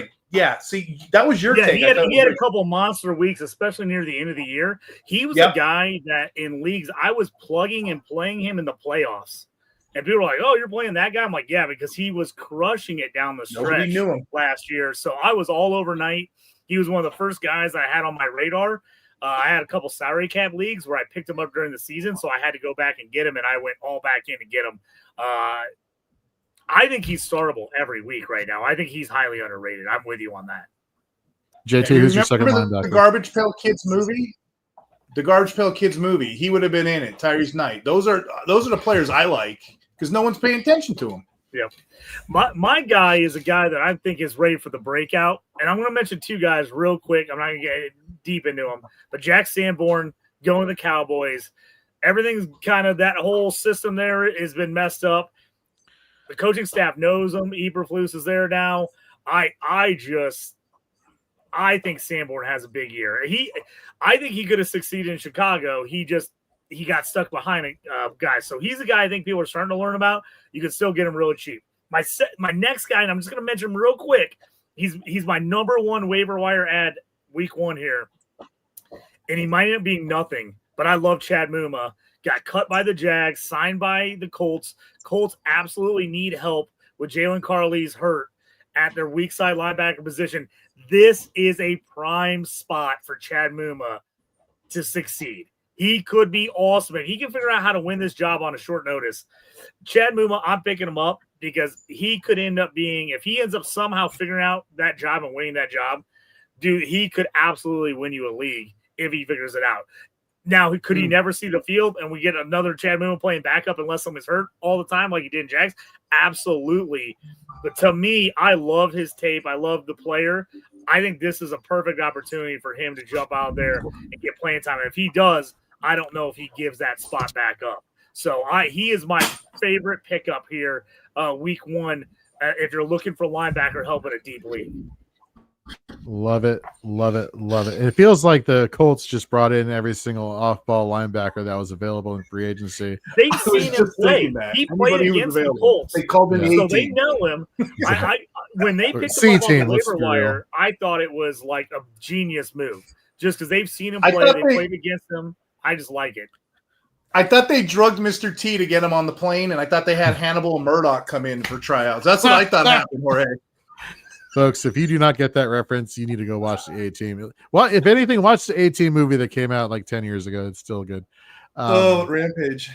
See, that was your take. He had a couple monster weeks, especially near the end of the year. He was a guy that in leagues, I was plugging and playing him in the playoffs. And people were like, oh, you're playing that guy? I'm like, yeah, because he was crushing it down the stretch last year. So I was all overnight. He was one of the first guys I had on my radar. I had a couple salary cap leagues where I picked him up during the season, so I had to go back and get him, and I went all back in to get him. I think he's startable every week right now. I think he's highly underrated. I'm with you on that. JT, who's your second linebacker? The Garbage Pail Kids movie? The Garbage Pail Kids movie. He would have been in it. Tyrese Knight. Those are the players I like because no one's paying attention to him. Yeah. My guy is a guy that I think is ready for the breakout. And I'm going to mention 2 guys real quick. I'm not going to get deep into them. But Jack Sanborn going to the Cowboys. Everything's kind of, that whole system there has been messed up. The coaching staff knows him. Eberflus is there now. I think Sanborn has a big year. I think he could have succeeded in Chicago. He got stuck behind a guy. So he's a guy I think people are starting to learn about. You can still get him really cheap. My next guy, and I'm just going to mention him real quick. He's my number 1 waiver wire ad week 1 here. And he might end up being nothing, but I love Chad Muma. Got cut by the Jags, signed by the Colts. Colts absolutely need help with Jalen Carley's hurt at their weak side linebacker position. This is a prime spot for Chad Muma to succeed. He could be awesome. And he can figure out how to win this job on a short notice. Chad Muma, I'm picking him up because he could end up being, if he ends up somehow figuring out that job and winning that job, dude, he could absolutely win you a league if he figures it out. Now, could he never see the field and we get another Chad Moon playing backup unless somebody's hurt all the time like he did in Jags? Absolutely. But to me, I love his tape. I love the player. I think this is a perfect opportunity for him to jump out there and get playing time. And if he does, I don't know if he gives that spot back up. So he is my favorite pickup here week 1 if you're looking for linebacker help in a deep league. Love it. It feels like the Colts just brought in every single off-ball linebacker that was available in free agency. They've seen him play. He played against the Colts. They called him so they know him. When they picked him up on the waiver wire, I thought it was like a genius move. Just because they've seen him play, they played against him. I just like it. I thought they drugged Mr. T to get him on the plane, and I thought they had Hannibal and Murdoch come in for tryouts. That's what I thought happened, Jorge. Folks, if you do not get that reference, you need to go watch the A-Team. Well, if anything, watch the A-Team movie that came out like 10 years ago. It's still good. Rampage.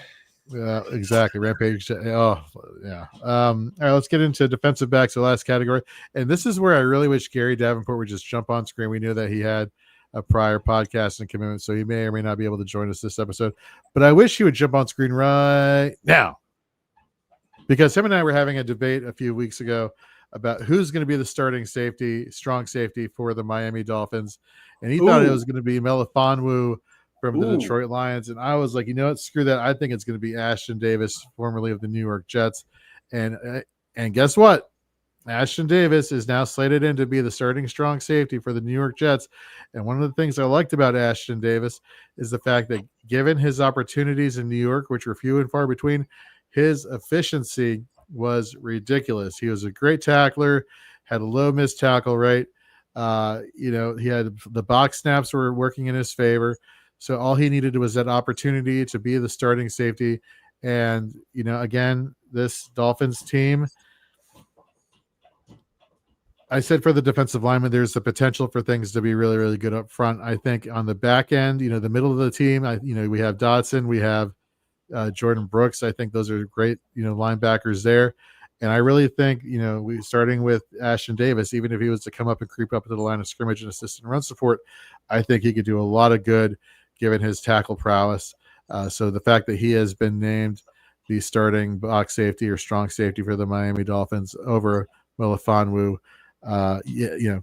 Yeah, exactly. Rampage. Oh, yeah. All right, let's get into defensive backs, the last category. And this is where I really wish Gary Davenport would just jump on screen. We knew that he had a prior podcast and commitment, so he may or may not be able to join us this episode. But I wish he would jump on screen right now, because him and I were having a debate a few weeks ago about who's going to be the starting safety, strong safety for the Miami Dolphins. And he thought it was going to be Melifonwu from the Detroit Lions. And I was like, you know what? Screw that. I think it's going to be Ashton Davis, formerly of the New York Jets. And guess what? Ashton Davis is now slated in to be the starting strong safety for the New York Jets. And one of the things I liked about Ashton Davis is the fact that given his opportunities in New York, which were few and far between, his efficiency was ridiculous. He was a great tackler, had a low missed tackle rate. He had the box snaps were working in his favor. So all he needed was that opportunity to be the starting safety. And, again, this Dolphins team, I said for the defensive lineman, there's the potential for things to be really, really good up front. I think on the back end, the middle of the team, we have Dotson, we have Jordan Brooks. I think those are great, linebackers there. And I really think, we starting with Ashton Davis, even if he was to come up and creep up to the line of scrimmage and assist and run support, I think he could do a lot of good given his tackle prowess. So the fact that he has been named the starting box safety or strong safety for the Miami Dolphins over Melifonwu,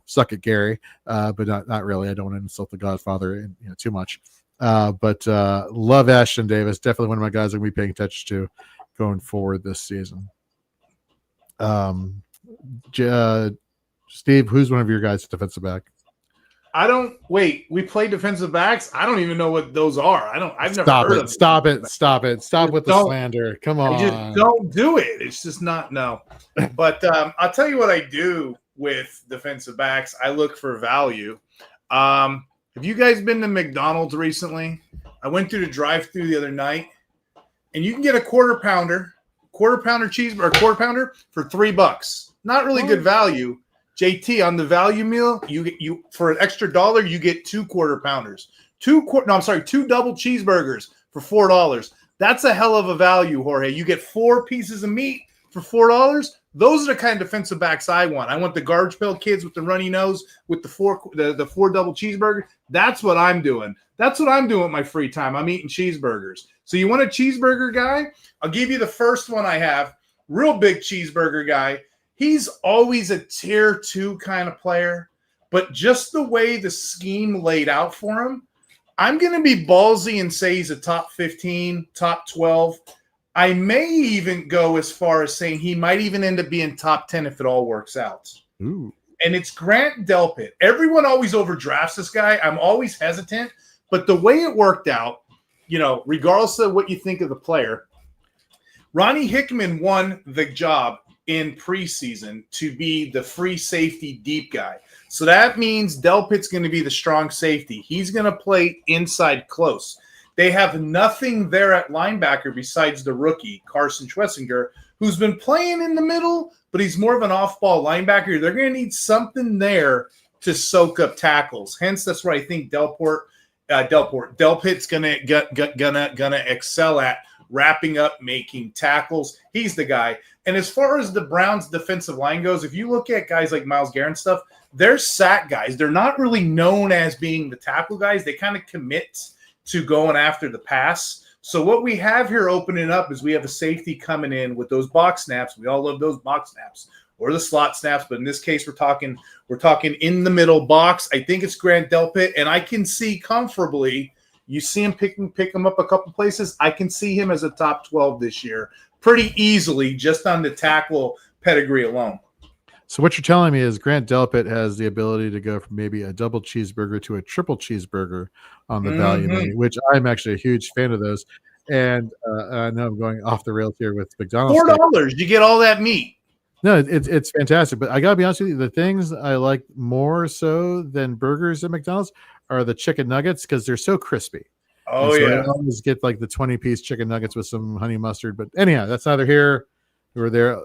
suck it, Gary, but not really. I don't want to insult the Godfather too much. But love Ashton Davis. Definitely one of my guys I'm going to be paying attention to going forward this season. Steve, who's one of your guys' defensive back? We play defensive backs. I don't even know what those are. I've never heard of them. Stop with the slander. Come on. I just don't do it. It's just not, no. But I'll tell you what I do with defensive backs. I look for value. Have you guys been to McDonald's recently? I went through the drive-thru the other night, and you can get a quarter pounder cheeseburger, quarter pounder for $3. Not really good value. JT, on the value meal, you for an extra $1, you get 2 quarter pounders. 2 double cheeseburgers for $4. That's a hell of a value, Jorge. You get 4 pieces of meat for $4. Those are the kind of defensive backs I want. I want the garbage pail kids with the runny nose with the 4 double cheeseburger. That's what I'm doing. That's what I'm doing with my free time. I'm eating cheeseburgers. So you want a cheeseburger guy? I'll give you the first one I have. Real big cheeseburger guy. He's always a tier 2 kind of player, but just the way the scheme laid out for him, I'm going to be ballsy and say he's a top 15, top 12. I may even go as far as saying he might even end up being top 10 if it all works out. Ooh. And it's Grant Delpit. Everyone always overdrafts this guy. I'm always hesitant, but the way it worked out, regardless of what you think of the player, Ronnie Hickman won the job in preseason to be the free safety deep guy. So that means Delpit's going to be the strong safety. He's going to play inside close. They have nothing there at linebacker besides the rookie, Carson Schwessinger, who's been playing in the middle, but he's more of an off-ball linebacker. They're going to need something there to soak up tackles. Hence, that's where I think Delpit's gonna excel at wrapping up, making tackles. He's the guy. And as far as the Browns' defensive line goes, if you look at guys like Myles Garrett and stuff, they're sack guys. They're not really known as being the tackle guys. They kind of commit to going after the pass. So what we have here opening up is we have a safety coming in with those box snaps. We all love those box snaps or the slot snaps, but in this case, we're talking in the middle box. I think it's Grant Delpit, and I can see comfortably. You see him pick him up a couple places. I can see him as a top 12 this year pretty easily just on the tackle pedigree alone. So what you're telling me is Grant Delpit has the ability to go from maybe a double cheeseburger to a triple cheeseburger on the value menu, which I'm actually a huge fan of those. And I know I'm going off the rails here with McDonald's. $4, you get all that meat. No, it's fantastic. But I got to be honest with you, the things I like more so than burgers at McDonald's are the chicken nuggets because they're so crispy. Oh, so yeah. I always get like the 20-piece chicken nuggets with some honey mustard. But anyhow, that's neither here nor there.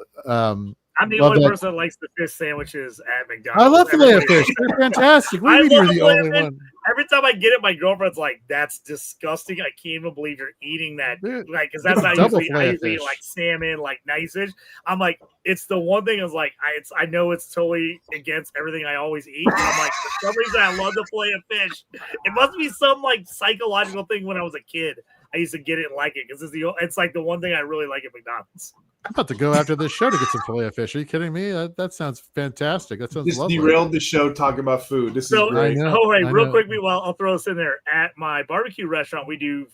I'm the only person that likes the fish sandwiches at McDonald's. I love Filet-O-Fish. They're fantastic. What do you mean you're the only one? Every time I get it, my girlfriend's like, "That's disgusting. I can't even believe you're eating that." Dude, like, because that's not I usually eat like salmon, like nice fish. I'm like, it's the one thing. I was like, I know it's totally against everything I always eat. But I'm like, for some reason, I love the Filet-O-Fish. It must be some like psychological thing when I was a kid. I used to get it and like it because it's like the one thing I really like at McDonald's. I'm about to go after this show to get some Filet-O-Fish. Are you kidding me? That sounds fantastic. That sounds lovely. Derailed the show talking about food. This is great. Real quick, I'll throw this in there. At my barbecue restaurant, we do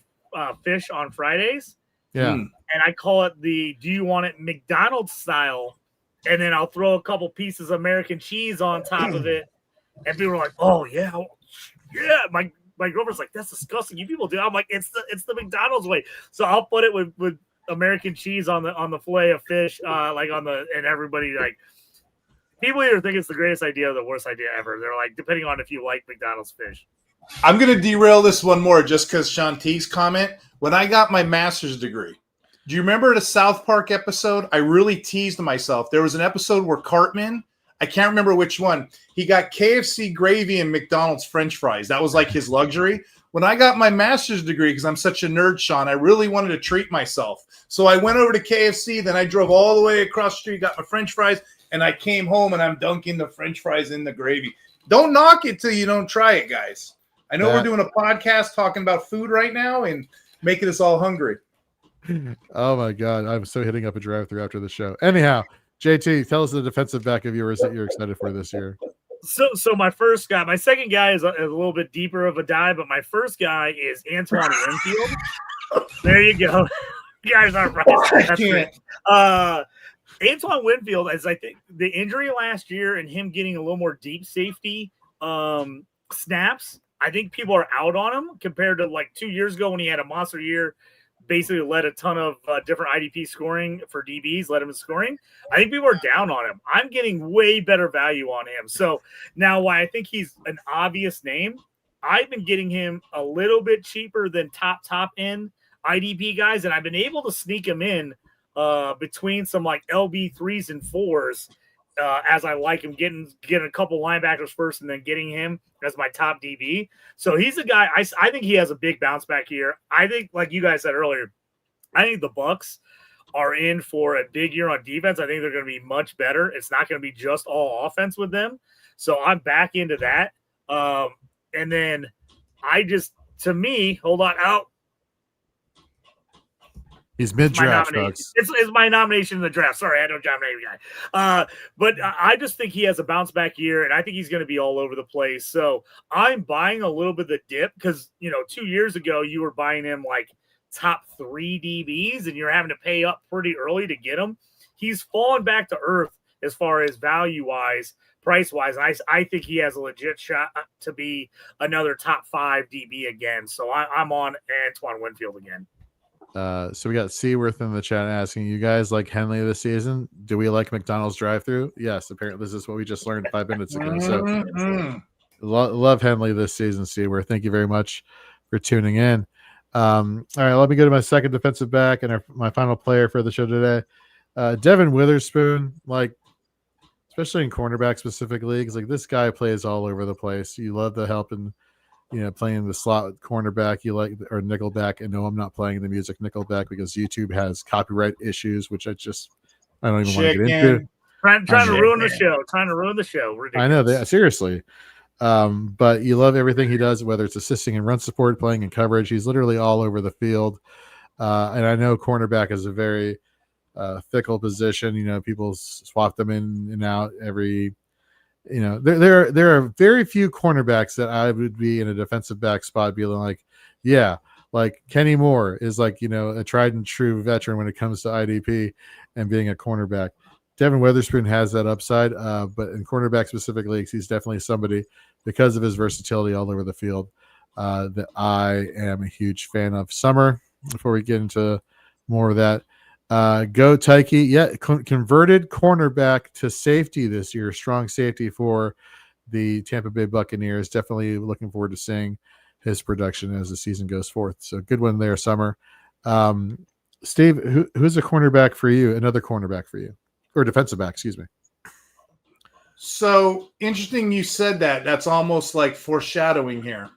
fish on Fridays. Yeah. And I call it do you want it McDonald's style? And then I'll throw a couple pieces of American cheese on top of it. And people are like, oh, yeah. Yeah. My girlfriend's like, that's disgusting. You people do. I'm like, it's the McDonald's way. So I'll put it with American cheese on the Filet-O-Fish, and everybody like people either think it's the greatest idea or the worst idea ever. They're like, depending on if you like McDonald's fish. I'm gonna derail this one more just because Shanti's comment. When I got my master's degree, do you remember the South Park episode? I really teased myself. There was an episode where Cartman, I can't remember which one, he got KFC gravy and McDonald's French fries. That was like his luxury. When I got my master's degree, because I'm such a nerd, Sean, I really wanted to treat myself. So I went over to KFC, then I drove all the way across the street, got my French fries, and I came home and I'm dunking the French fries in the gravy. Don't knock it till you don't try it, guys. I know we're doing a podcast talking about food right now and making us all hungry. Oh, my God. I'm so hitting up a drive-thru after the show. Anyhow, JT, tell us the defensive back of yours that you're excited for this year. So my second guy is a little bit deeper of a dive, but my first guy is Antoine Winfield. There you go. You guys aren't right. Antoine Winfield, as I think the injury last year and him getting a little more deep safety snaps, I think people are out on him compared to like 2 years ago when he had a monster year. Basically led a ton of different IDP scoring for DBs, led him in scoring. I think people are down on him. I'm getting way better value on him. So now why I think he's an obvious name, I've been getting him a little bit cheaper than top end IDP guys, and I've been able to sneak him in between some like LB 3s and 4s as I like him, getting a couple linebackers first and then getting him as my top DB. So he's a guy, I think he has a big bounce back here. I think, like you guys said earlier, I think the Bucs are in for a big year on defense. I think they're going to be much better. It's not going to be just all offense with them. So I'm back into that. And then hold on out. He's mid-draft, folks. It's my nomination in the draft. Sorry, I don't nominate a guy. But I just think he has a bounce back year, and I think he's going to be all over the place. So I'm buying a little bit of the dip because, 2 years ago, you were buying him like top 3 DBs, and you're having to pay up pretty early to get him. He's fallen back to earth as far as value-wise, price-wise. And I think he has a legit shot to be another top 5 DB again. So I'm on Antoine Winfield again. So we got Seaworth in the chat asking, you guys like Henley this season? Do we like McDonald's drive-thru? Yes, apparently this is what we just learned 5 minutes ago. So love Henley this season, Seaworth. Thank you very much for tuning in. All right, let me go to my second defensive back and my final player for the show today. Devin Witherspoon, especially in cornerback specific leagues, this guy plays all over the place. You love the help in playing the slot cornerback, or nickelback. And no, I'm not playing the music nickelback because YouTube has copyright issues, which I just I don't even want to get into. Trying to ruin the show. Trying to ruin the show. Ridiculous. I know that, seriously. But you love everything he does, whether it's assisting in run support, playing in coverage. He's literally all over the field. And I know cornerback is a very fickle position. You know, people swap them in and out every. You know, there are very few cornerbacks that I would be in a defensive back spot being like, yeah, like Kenny Moore is like, you know, a tried and true veteran when it comes to IDP and being a cornerback. Devin Witherspoon has that upside, but in cornerback specifically, he's definitely somebody because of his versatility all over the field that I am a huge fan of. Summer, before we get into more of that, go Tyke. Yeah, converted cornerback to safety this year. Strong safety for the Tampa Bay Buccaneers. Definitely looking forward to seeing his production as the season goes forth. So good one there, Summer. Steve, who's a cornerback for you? Another cornerback for you, or defensive back? Excuse me. So interesting you said that. That's almost like foreshadowing here.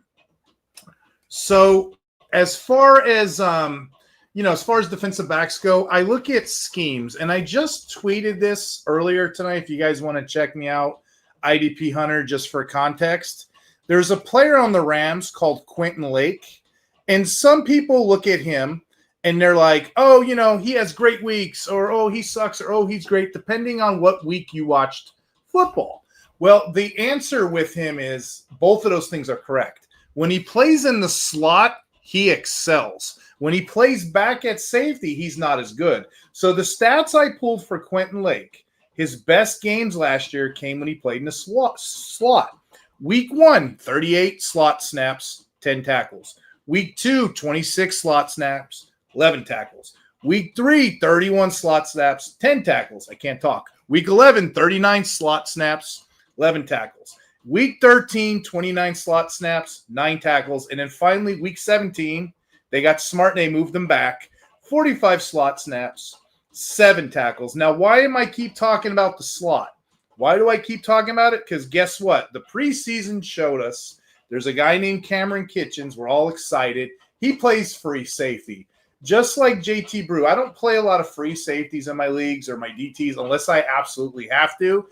So as far as as far as defensive backs go, I look at schemes, and I just tweeted this earlier tonight. If you guys want to check me out, IDP Hunter, just for context. There's a player on the Rams called Quentin Lake, and some people look at him and they're like, oh, you know, he has great weeks, or oh, he sucks, or oh, he's great, depending on what week you watched football. Well, the answer with him is both of those things are correct. When he plays in the slot, he excels. When he plays back at safety, he's not as good. So the stats I pulled for Quentin Lake, his best games last year came when he played in the slot. Week 1, 38 slot snaps, 10 tackles. Week 2, 26 slot snaps, 11 tackles. Week 3, 31 slot snaps, 10 tackles. I can't talk. Week 11, 39 slot snaps, 11 tackles. Week 13, 29 slot snaps, 9 tackles. And then finally, week 17, they got smart and they moved them back. 45 slot snaps, 7 tackles. Now, why am I keep talking about the slot? Why do I keep talking about it? Because guess what? The preseason showed us there's a guy named Cameron Kitchens. We're all excited. He plays free safety. Just like JT Brew, I don't play a lot of free safeties in my leagues or my DTs unless I absolutely have to.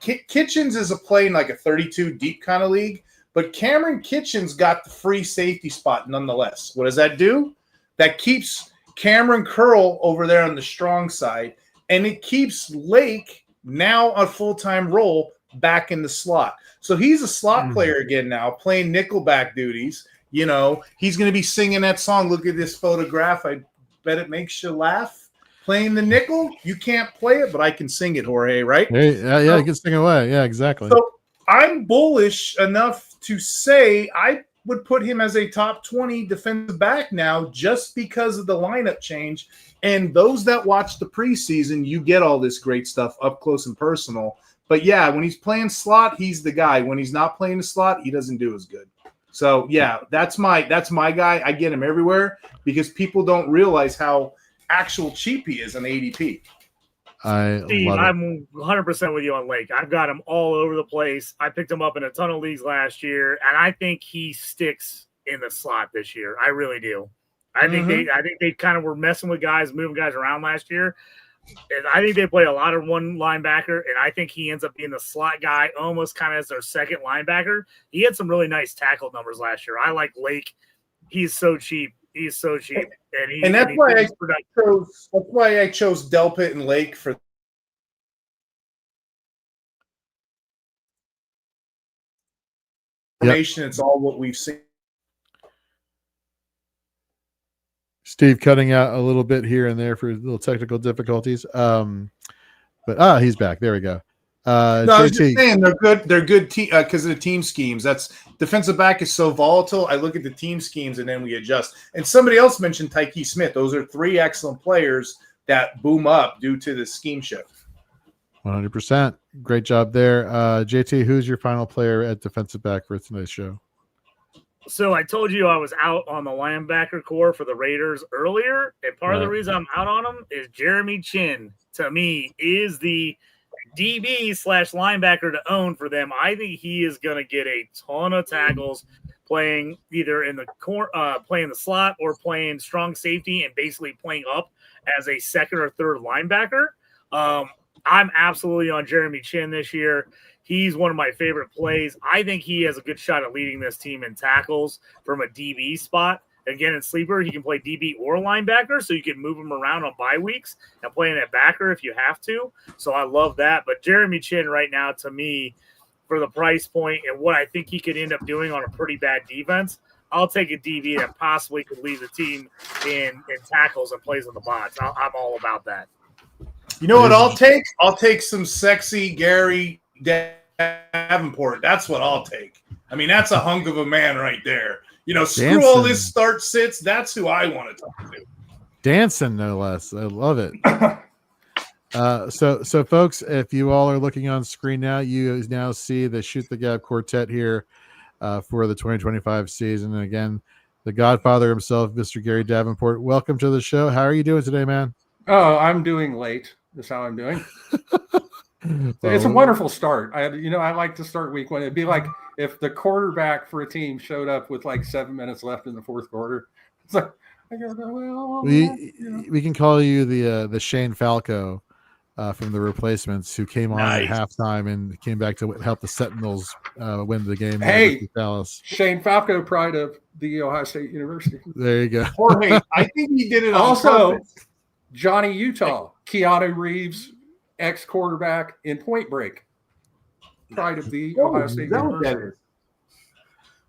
Kitchens is a play in like a 32 deep kind of league, but Cameron Kitchens got the free safety spot nonetheless. What does that do? That keeps Cameron Curl over there on the strong side, and it keeps Lake now a full-time role back in the slot. So he's a slot player again now, playing nickelback duties. You know, he's going to be singing that song. Look at this photograph. I bet it makes you laugh. Playing the nickel, you can't play it, but I can sing it, Jorge, right? Hey, yeah, you can sing away. Yeah, exactly. So I'm bullish enough to say I would put him as a top 20 defensive back now just because of the lineup change. And those that watch the preseason, you get all this great stuff up close and personal. But yeah, when he's playing slot, he's the guy. When he's not playing the slot, he doesn't do as good. So yeah, that's my guy. I get him everywhere because people don't realize how actual cheap he is on ADP. Steve, I'm 100% with you on Lake. I've got him all over the place. I picked him up in a ton of leagues last year, and I think he sticks in the slot this year. I really do. I think they kind of were messing with guys, moving guys around last year. And I think they play a lot of one linebacker, and I think he ends up being the slot guy almost kind of as their second linebacker. He had some really nice tackle numbers last year. I like Lake. He's so cheap. He's so cheap. And that's why I chose Delpit and Lake for information. It's all what we've seen. Steve cutting out a little bit here and there for little technical difficulties. But he's back. There we go. No, I was just saying they're good. They're good because of the team schemes. That's defensive back is so volatile. I look at the team schemes and then we adjust. And somebody else mentioned Tyke Smith. Those are 3 excellent players that boom up due to the scheme shift. 100%. Great job there. JT, who's your final player at defensive back for tonight's show? So I told you I was out on the linebacker core for the Raiders earlier, and part of the reason I'm out on him is Jeremy Chin, to me, is the DB/linebacker to own for them. I think he is going to get a ton of tackles playing either in the playing the slot or playing strong safety and basically playing up as a second or third linebacker. I'm absolutely on Jeremy Chin this year. He's one of my favorite plays. I think he has a good shot at leading this team in tackles from a DB spot. Again, in sleeper, he can play DB or linebacker, so you can move him around on bye weeks and play in at backer if you have to. So I love that. But Jeremy Chin right now, to me, for the price point and what I think he could end up doing on a pretty bad defense, I'll take a DB that possibly could lead the team in tackles and plays in the box. I'm all about that. You know what I'll take? I'll take some sexy Gary Davenport. That's what I'll take. I mean, that's a hunk of a man right there. You know, screw all this start sits. That's who I want to talk to. Dancing, no less. I love it. So folks, if you all are looking on screen now, you now see the Shoot the Gap quartet here for the 2025 season. And again, the Godfather himself, Mr. Gary Davenport. Welcome to the show. How are you doing today, man? Oh, I'm doing late. That's how I'm doing. It's a wonderful start. I like to start week one. It'd be like if the quarterback for a team showed up with like 7 minutes left in the fourth quarter. It's like, we can call you the Shane Falco from the Replacements, who came on at halftime and came back to help the Sentinels win the game. Hey, Dallas. Shane Falco, pride of the Ohio State University. There you go. Jorge, I think he did it also. On purpose. Johnny Utah, Keanu Reeves, ex-quarterback in Point Break. Pride of the Ohio State University.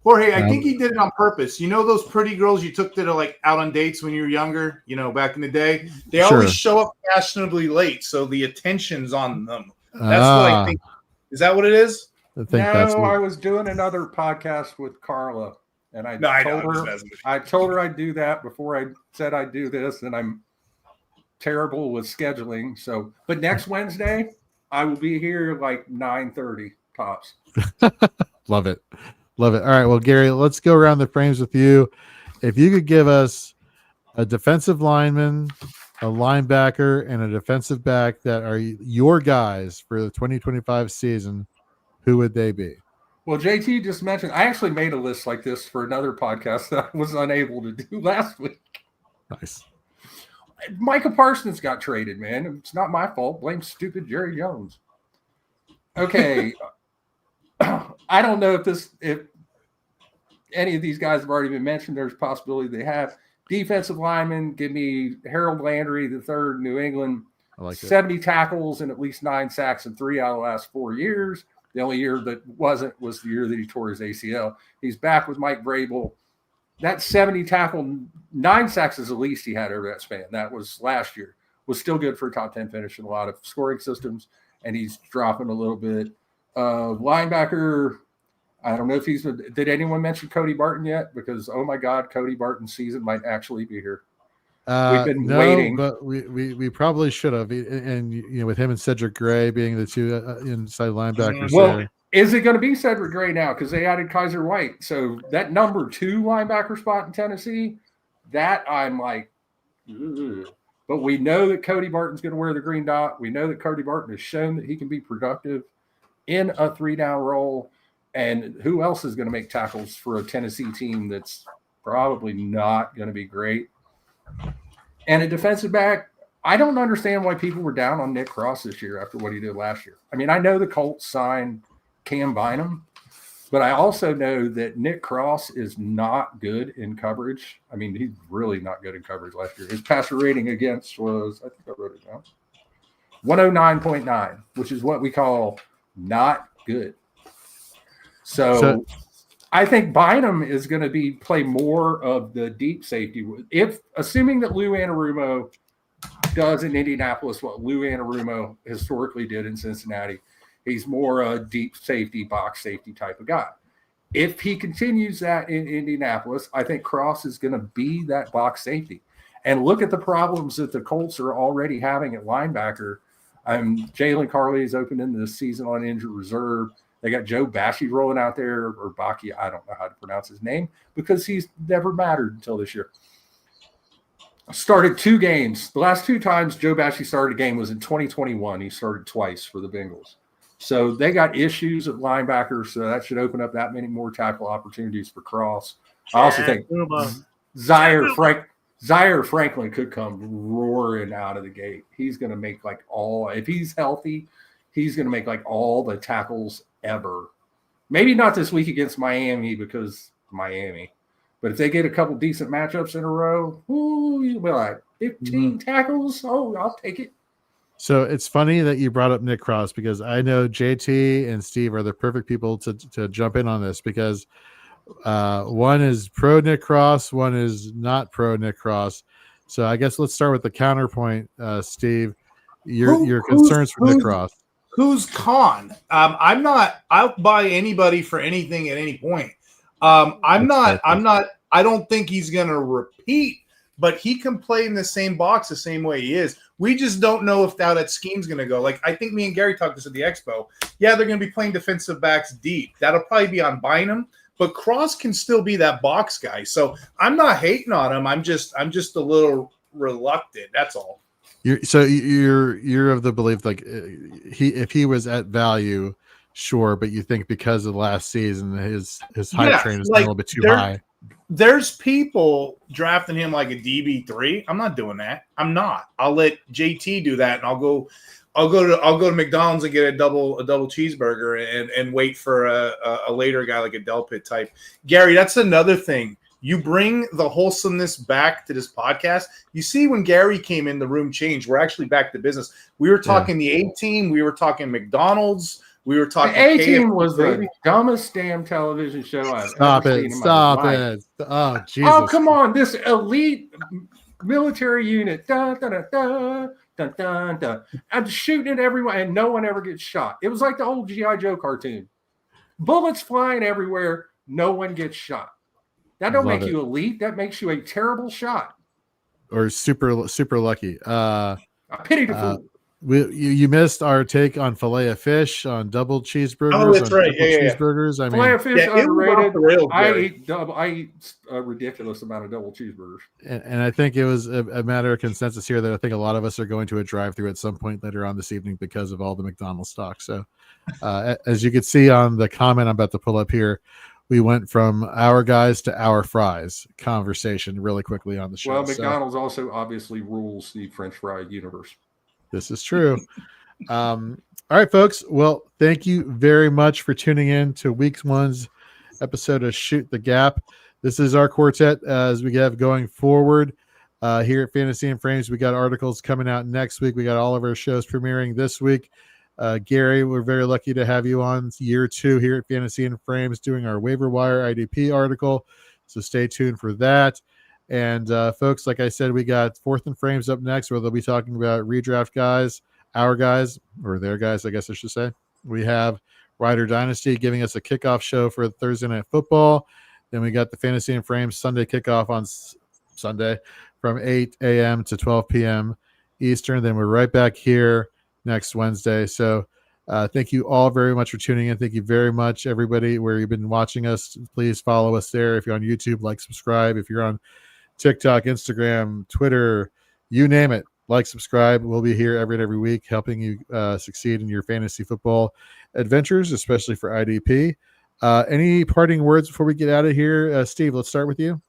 Jorge, I think he did it on purpose. You know those pretty girls you took that are like out on dates when you were younger, back in the day? They always show up fashionably late, so the attention's on them. That's what I think. Is that what it is? I was doing another podcast with Carla, and I told her I'd do that before I said I'd do this, and I'm terrible with scheduling. So, but next Wednesday, I will be here like 9:30 tops. Love it. All right. Well, Gary, let's go around the frames with you. If you could give us a defensive lineman, a linebacker, and a defensive back that are your guys for the 2025 season, who would they be? Well, JT just mentioned, I actually made a list like this for another podcast that I was unable to do last week. Nice. Micah Parsons got traded, man. It's not my fault. Blame stupid Jerry Jones. Okay. I don't know if any of these guys have already been mentioned. There's a possibility they have. Defensive lineman, give me Harold Landry, the third, New England. I like 70 tackles and at least 9 sacks in 3 out of the last 4 years. The only year that wasn't was the year that he tore his ACL. He's back with Mike Vrabel. That 70 tackle, 9 sacks is the least he had over that span. That was last year. Was still good for a top 10 finish in a lot of scoring systems, and he's dropping a little bit. Linebacker, I don't know if did anyone mention Cody Barton yet? Because, oh my God, Cody Barton's season might actually be here. We've been waiting. But we probably should have. And, with him and Cedric Gray being the two inside linebackers. Well, is it going to be Cedric Gray now? Because they added Kaiser White. So that number 2 linebacker spot in Tennessee, that I'm like, ugh. But we know that Cody Barton's going to wear the green dot. We know that Cody Barton has shown that he can be productive in a 3-down role. And who else is going to make tackles for a Tennessee team that's probably not going to be great? And a defensive back, I don't understand why people were down on Nick Cross this year after what he did last year. I mean, I know the Colts signed Cam Bynum, but I also know that Nick Cross is not good in coverage. I mean, he's really not good in coverage last year. His passer rating against was, I think I wrote it down, 109.9, which is what we call not good. So I think Bynum is going to play more of the deep safety. Assuming that Lou Anarumo does in Indianapolis what Lou Anarumo historically did in Cincinnati, he's more a deep safety, box safety type of guy. If he continues that in Indianapolis, I think Cross is going to be that box safety. And look at the problems that the Colts are already having at linebacker. Jalen Carley is opening this season on injured reserve. They got Joe Bashie rolling out there, or Baki, I don't know how to pronounce his name, because he's never mattered until this year. Started 2 games. The last 2 times Joe Bashie started a game was in 2021. He started twice for the Bengals. So they got issues at linebacker, so that should open up that many more tackle opportunities for Cross. I also think Zaire Franklin could come roaring out of the gate. He's going to make if he's healthy, he's going to make all the tackles ever. Maybe not this week against Miami because Miami, but if they get a couple decent matchups in a row, you'll be like 15 tackles. Oh, I'll take it. So it's funny that you brought up Nick Cross because I know JT and Steve are the perfect people to jump in on this because one is pro Nick Cross, one is not pro Nick Cross. So I guess let's start with the counterpoint, Steve. Your concerns for Nick Cross. Who's con? I'll buy anybody for anything at any point. I don't think he's gonna repeat, but he can play in the same box the same way he is. We just don't know if that scheme's gonna go. Like I think me and Gary talked this at the Expo. Yeah, they're gonna be playing defensive backs deep. That'll probably be on Bynum. But Cross can still be that box guy. So I'm not hating on him. I'm just a little reluctant. That's all. You're of the belief if he was at value, sure, but you think because of last season his hype train is a little bit too high. There's people drafting him like a DB3. I'm not doing that. I'm not. I'll let JT do that, and I'll go to McDonald's and get a double cheeseburger and wait for a later guy like a Delpit type. Gary, that's another thing. You bring the wholesomeness back to this podcast. You see, when Gary came in, the room changed. We're actually back to business. We were talking the A-Team. We were talking McDonald's. We were talking. The A-Team was the dumbest damn television show I've ever seen in my life. Oh, Jesus. Oh, come on. This elite military unit. Da, da, da, da. Dun, dun, dun. I'm shooting at everyone, and no one ever gets shot. It was like the old G.I. Joe cartoon. Bullets flying everywhere, no one gets shot. That don't make you elite. That makes you a terrible shot. Or super lucky. I pity the fool. You missed our take on filet of fish on double cheeseburgers. Oh, that's right. Cheeseburgers. I mean, filet of fish underrated. I eat a ridiculous amount of double cheeseburgers. And I think it was a matter of consensus here that I think a lot of us are going to a drive-through at some point later on this evening because of all the McDonald's stock. So, as you can see on the comment I'm about to pull up here, we went from our guys to our fries conversation really quickly on the show. Well, McDonald's also obviously rules the French fry universe. This is true. All right, folks. Well, thank you very much for tuning in to week one's episode of Shoot the Gap. This is our quartet as we have going forward here at Fantasy and Frames. We got articles coming out next week. We got all of our shows premiering this week. Gary, we're very lucky to have you on year 2 here at Fantasy and Frames doing our waiver wire IDP article. So stay tuned for that. And folks, like I said, we got Fourth and Frames up next, where they'll be talking about redraft guys, our guys, or their guys, I guess I should say. We have Rider Dynasty giving us a kickoff show for Thursday Night Football. Then we got the Fantasy and Frames Sunday kickoff on Sunday from 8 a.m. to 12 p.m. Eastern. Then we're right back here next Wednesday. So thank you all very much for tuning in. Thank you very much, everybody, where you've been watching us. Please follow us there. If you're on YouTube, like, subscribe. If you're on TikTok, Instagram, Twitter, you name it, like, subscribe. We'll be here every week helping you succeed in your fantasy football adventures, especially for IDP. Any parting words before we get out of here? Steve, let's start with you.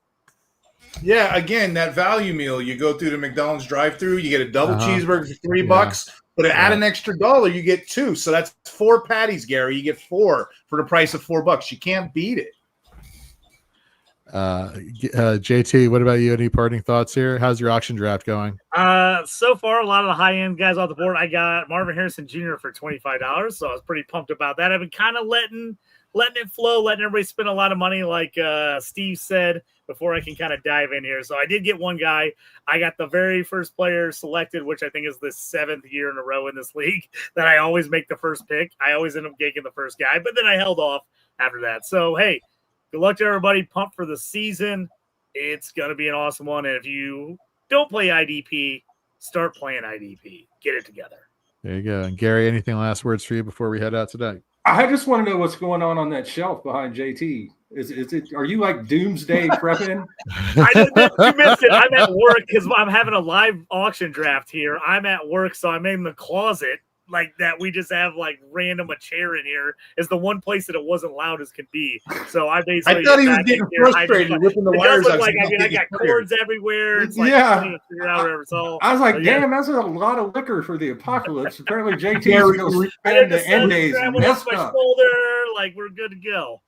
Yeah, again, that value meal, you go through the McDonald's drive-thru, you get a double cheeseburger for $3, but add an extra $1, you get 2. So that's 4 patties, Gary. You get 4 for the price of $4. You can't beat it. JT, what about you? Any parting thoughts here? How's your auction draft going? So far, a lot of the high-end guys off the board. I got Marvin Harrison Jr. for $25, so I was pretty pumped about that. I've been kind of letting it flow, letting everybody spend a lot of money, like Steve said, before I can kind of dive in here. So I did get one guy. I got the very first player selected, which I think is the 7th year in a row in this league that I always make the first pick. I always end up taking the first guy, but then I held off after that. So, hey, good luck to everybody. Pumped for the season. It's going to be an awesome one. And if you don't play IDP, start playing IDP. Get it together. There you go. And Gary, anything last words for you before we head out today? I just want to know what's going on that shelf behind JT. Is it? Are you like doomsday prepping? I didn't know you missed it. I'm at work because I'm having a live auction draft here. I'm at work, so I'm in the closet like that we just have like random a chair in here is the one place that it wasn't loud as could be. So I basically I thought he was getting frustrated whipping the wires out. Like, I got cords everywhere. It's like figure out whatever. So I was like, damn, that's a lot of liquor for the apocalypse. Apparently JT's going to spend the end days messed up. Shoulder, like we're good to go.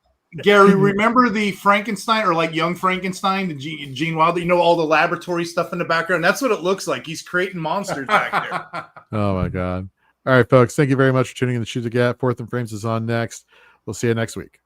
Gary, remember the Frankenstein or like Young Frankenstein, the Gene Wilder? You know, all the laboratory stuff in the background? That's what it looks like. He's creating monsters back there. Oh, my God. All right, folks. Thank you very much for tuning in to Shoot the Gap. Fourth and Frames is on next. We'll see you next week.